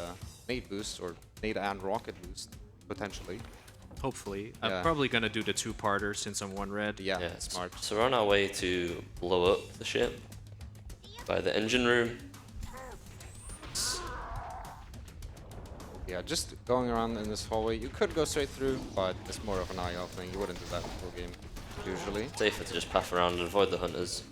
S3: nade boost or nade and rocket boost potentially.
S1: Hopefully.
S3: Yeah.
S1: I'm probably gonna do the two-parter since I'm one red.
S3: Yeah,
S2: Yeah,
S3: smart.
S2: So we're on our way to blow up the ship by the engine room.
S3: Yeah, just going around in this hallway, you could go straight through, but it's more of an IO thing. You wouldn't do that in full game usually.
S2: Safer to just path around and avoid the hunters.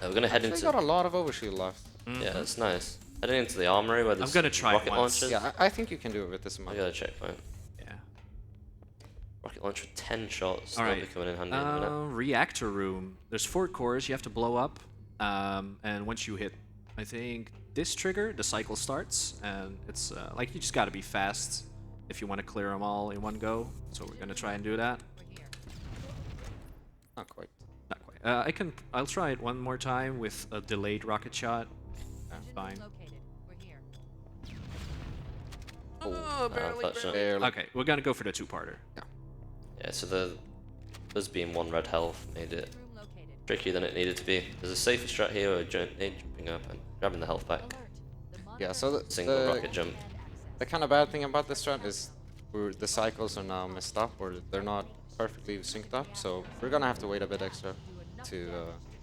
S2: We're gonna head
S3: They
S2: into.
S3: got a lot of overshield left.
S2: Yeah, it's nice. Heading into the armory where there's
S1: gonna try it
S2: rocket
S1: once.
S2: launchers.
S3: Yeah, I think you can do it with this
S2: I
S3: amount.
S2: got a checkpoint.
S1: Yeah.
S2: Rocket launcher 10 shots.
S1: All
S2: That'll
S1: right.
S2: be coming in handy in a minute.
S1: Reactor room. There's 4 cores you have to blow up, and once you hit, I think this trigger, the cycle starts, and it's like you just gotta be fast if you want to clear them all in one go. So we're gonna try and do that.
S3: Not quite.
S1: Not quite. I'll try it one more time with a delayed rocket shot. Fine.
S5: Located. We're here.
S2: Barely.
S3: Barely.
S1: Okay, we're gonna go for the two-parter.
S2: Yeah, so us being 1 red health made it
S5: Room located.
S2: trickier than it needed to be. There's a safer strat here where jumping up and grabbing the health back.
S5: Alert. The
S3: Yeah, so
S2: Single rocket jump.
S3: the kind of bad thing about this strat is the cycles are now messed up, or they're not perfectly synced up, so we're gonna have to wait a bit extra to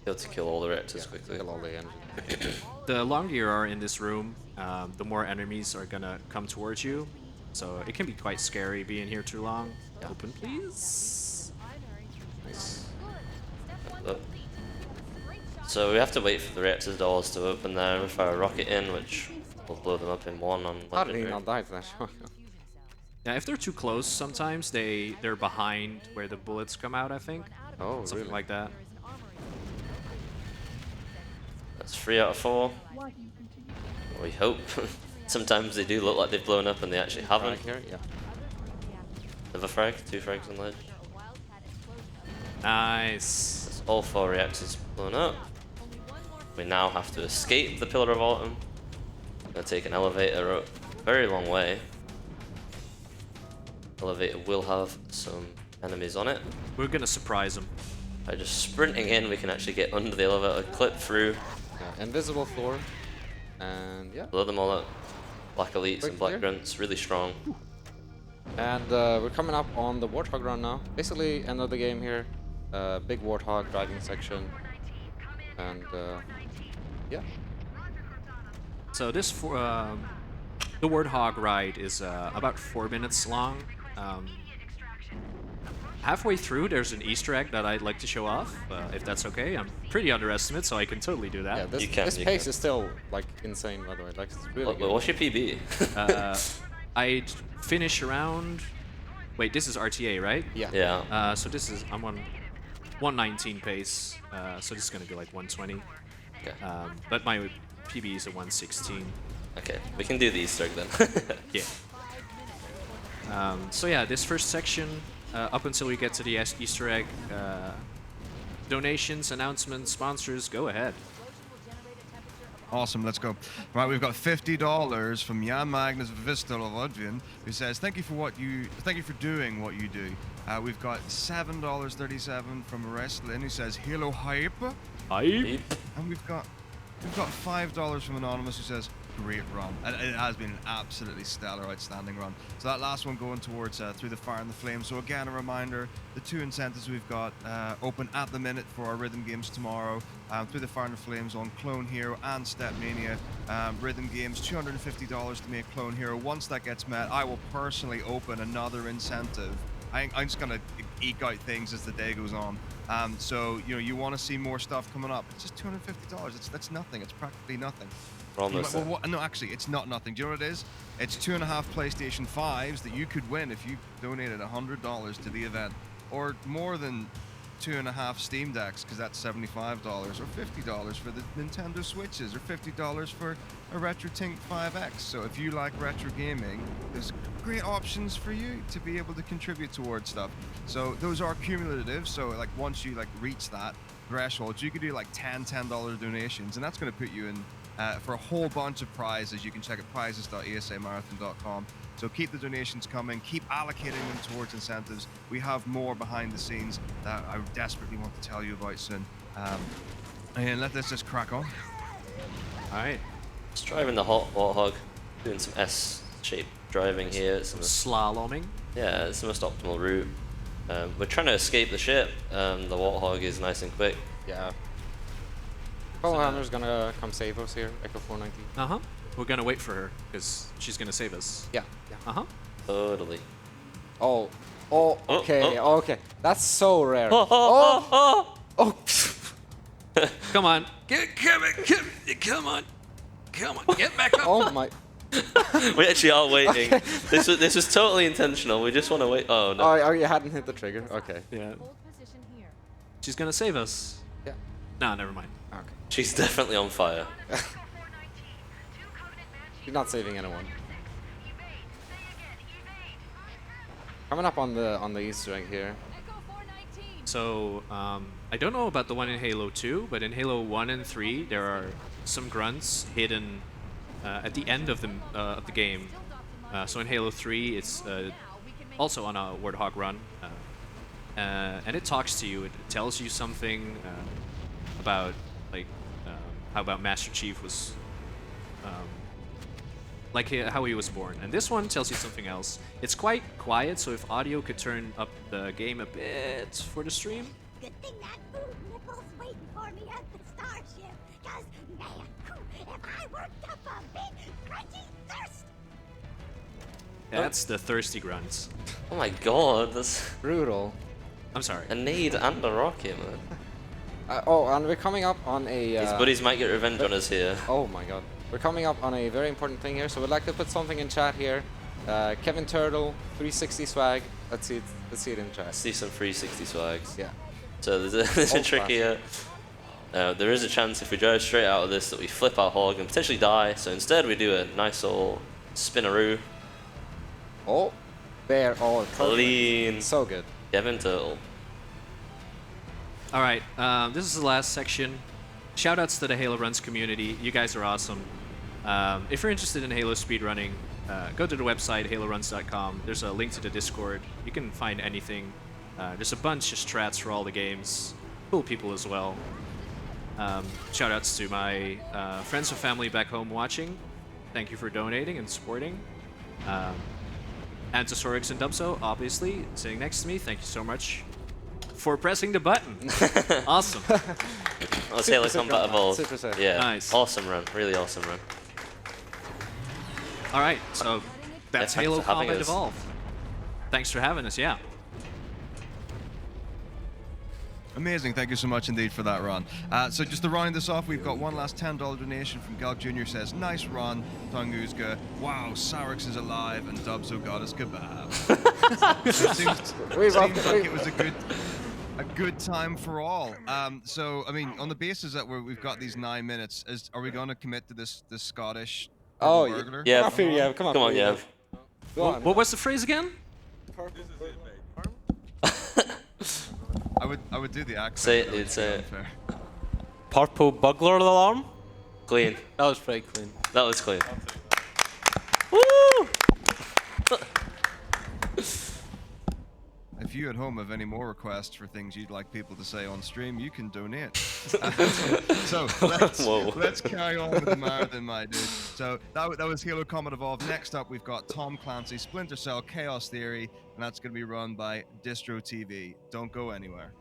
S2: Be able to kill all the reactors
S3: yeah,
S2: quickly.
S3: kill all the engines.
S1: The longer you are in this room, the more enemies are gonna come towards you. So it can be quite scary being here too long. Open, please.
S3: Nice.
S2: But- So we have to wait for the reactor doors to open there and fire a rocket in, which will blow them up in 1 on
S3: How did he
S2: legendary.
S3: not die to that shot?
S1: Yeah, if they're too close, sometimes they're behind where the bullets come out. I think
S3: Oh,
S1: something
S3: really?
S1: like that.
S2: That's 3 out of 4. We hope. Sometimes they do look like they've blown up and they actually haven't.
S3: Right here, yeah.
S2: Another frag, 2 frags on ledge.
S1: Nice.
S2: That's all 4 reactors blown up. We now have to escape the Pillar of Autumn. Gonna take an elevator up a very long way. Elevator will have some enemies on it.
S1: We're gonna surprise them.
S2: By just sprinting in, we can actually get under the elevator, clip through,
S3: Yeah, invisible floor, and yeah.
S2: blow them all up. Black elites
S3: Quick
S2: and black
S3: clear.
S2: grunts, really strong.
S3: And we're coming up on the Warthog run now. Basically, end of the game here. Big Warthog driving section, and yeah.
S1: So this the Warthog ride is about 4 minutes long. Halfway through, there's an Easter egg that I'd like to show off, if that's okay. I'm pretty underestimate, so I can totally do
S3: Yeah,
S1: that.
S3: this,
S2: You can,
S3: this
S2: you
S3: pace
S2: can.
S3: is still like insane, by the way. Like it's really good.
S2: What's your PB?
S1: I'd finish around. Wait, this is RTA, right?
S3: Yeah.
S2: Yeah.
S1: So this is I'm on 119 pace. So this is gonna be like 120.
S2: Okay.
S1: But my PB is a 116.
S2: Okay. We can do the Easter egg then.
S1: Yeah. So yeah, this first section, up until we get to the Easter egg, donations, announcements, sponsors, go ahead.
S4: Awesome, let's go. Right, we've got $50 from Jan Magnus Vistalodvian, who says, thank you for doing what you do. We've got $7.37 from Wrestling, who says, hello hype.
S1: Hype.
S4: And we've got $5 from Anonymous, who says, great run. And it has been an absolutely stellar, outstanding run. So that last one going towards Through the Fire and the Flame. So again, a reminder, the 2 incentives we've got open at the minute for our rhythm games tomorrow. Through the Fire and the Flames on Clone Hero and Step Mania. Rhythm games, $250 to make Clone Hero. Once that gets met, I will personally open another incentive. I'm just gonna eke out things as the day goes on. So you want to see more stuff coming up. It's just $250. That's nothing. It's practically nothing.
S2: We're almost there.
S4: No, actually, it's not nothing. Do you know what it is? It's 2.5 PlayStation 5s that you could win if you donated $100 to the event, or more than 2.5 Steam Decks, because that's $75, or $50 for the Nintendo Switches, or $50 for a RetroTink 5X. So if you like retro gaming, there's great options for you to be able to contribute towards stuff. So those are cumulative. So like once you reach that threshold, you could do like $10 donations, and that's going to put you in for a whole bunch of prizes. You can check at prizes.asamarathon.com. So keep the donations coming, keep allocating them towards incentives. We have more behind the scenes that I desperately want to tell you about soon. And let's just crack on.
S1: All right.
S2: Just driving the hot Warthog, doing some shape driving here. It's the most,
S1: Slaloming.
S2: yeah, it's the most optimal route. We're trying to escape the ship. The Warthog is nice and quick.
S3: Yeah. Hammer's gonna come save us here, Echo 419.
S1: Uh-huh. We're gonna wait for her, because she's gonna save us.
S3: Yeah.
S1: Uh-huh.
S2: Totally.
S3: Oh, okay, okay. That's so rare.
S2: Oh!
S1: Come on. Come on. Come on. Get back up.
S3: Oh my.
S2: We actually are waiting. This was totally intentional. We just want to wait. Oh no.
S3: Oh, you hadn't hit the trigger. Okay.
S1: Yeah.
S5: Hold position here.
S1: She's gonna save us.
S3: Yeah.
S1: No, never mind.
S3: Okay.
S2: She's definitely on fire.
S3: She's not saving anyone. Coming up on the Easter egg here.
S5: Echo 419.
S1: So, I don't know about the one in Halo 2, but in Halo 1 and 3, there are some grunts hidden at the end of the game. So in Halo 3, it's also on a Warthog run, and it talks to you. It tells you something about like how about Master Chief was like how he was born. And this one tells you something else. It's quite quiet, so if audio could turn up the game a bit for the stream.
S6: Good thing that food nipple's waiting for me at the starship. Cause man, if I worked up a big crunchy thirst.
S1: That's the thirsty grunts.
S2: Oh my god, that's
S3: Brutal.
S1: I'm sorry.
S2: a nade and a rocket, man.
S3: Oh, and we're coming up on a.
S2: His buddies might get revenge on us here.
S3: Oh my god. We're coming up on a very important thing here, so we'd like to put something in chat here. Kevin Turtle, 360 swag. Let's see it in chat.
S2: See some 360 swags.
S3: Yeah.
S2: So there's a
S3: Old
S2: trick here. There is a chance if we drive straight out of this that we flip our hog and potentially die. So instead we do a nice old spinaroo.
S3: Oh, there. Oh, perfect.
S2: Clean.
S3: So good.
S2: Kevin Turtle.
S1: All right, this is the last section. Shoutouts to the Halo Runs community. You guys are awesome. If you're interested in Halo speedrunning, go to the website, haloruns.com. There's a link to the Discord. You can find anything. There's a bunch of strats for all the games. Cool people as well. Shoutouts to my friends and family back home watching. Thank you for donating and supporting. And to Sorix and Dubso, obviously, sitting next to me. Thank you so much for pressing the button. Awesome.
S2: Let's say like Combat Evolved.
S3: Super safe.
S2: Yeah.
S1: Nice.
S2: Awesome run. Really awesome run.
S1: All right, so that's
S2: thanks
S1: Halo
S2: for having
S1: Combat
S2: us.
S1: Evolved. Thanks for having us, yeah.
S4: Amazing, thank you so much indeed for that run. So just to round this off, we've got one last $10 donation from Galg Jr. says, nice run, xTunguzka. Wow, Sarix is alive and Dubso got us kebab. It seems like it was a good time for all. So, I mean, on the basis that we've got these 9 minutes, are we going to commit to this Scottish burglar?
S2: Yeah.
S3: Come up here, Yev. Come on,
S2: Yev.
S3: Go on.
S1: What was the phrase again?
S4: I would do the accent.
S2: Say it,
S4: though,
S2: dude,
S4: it's
S2: say it.
S4: unfair.
S7: Purple bugler alarm?
S2: Clean.
S7: That was pretty clean.
S2: That was clean.
S4: If you at home have any more requests for things you'd like people to say on stream, you can donate. So let's carry on with the marathon, my dude. So that was Halo Combat Evolved. Next up, we've got Tom Clancy, Splinter Cell, Chaos Theory, and that's going to be run by Distro TV. Don't go anywhere.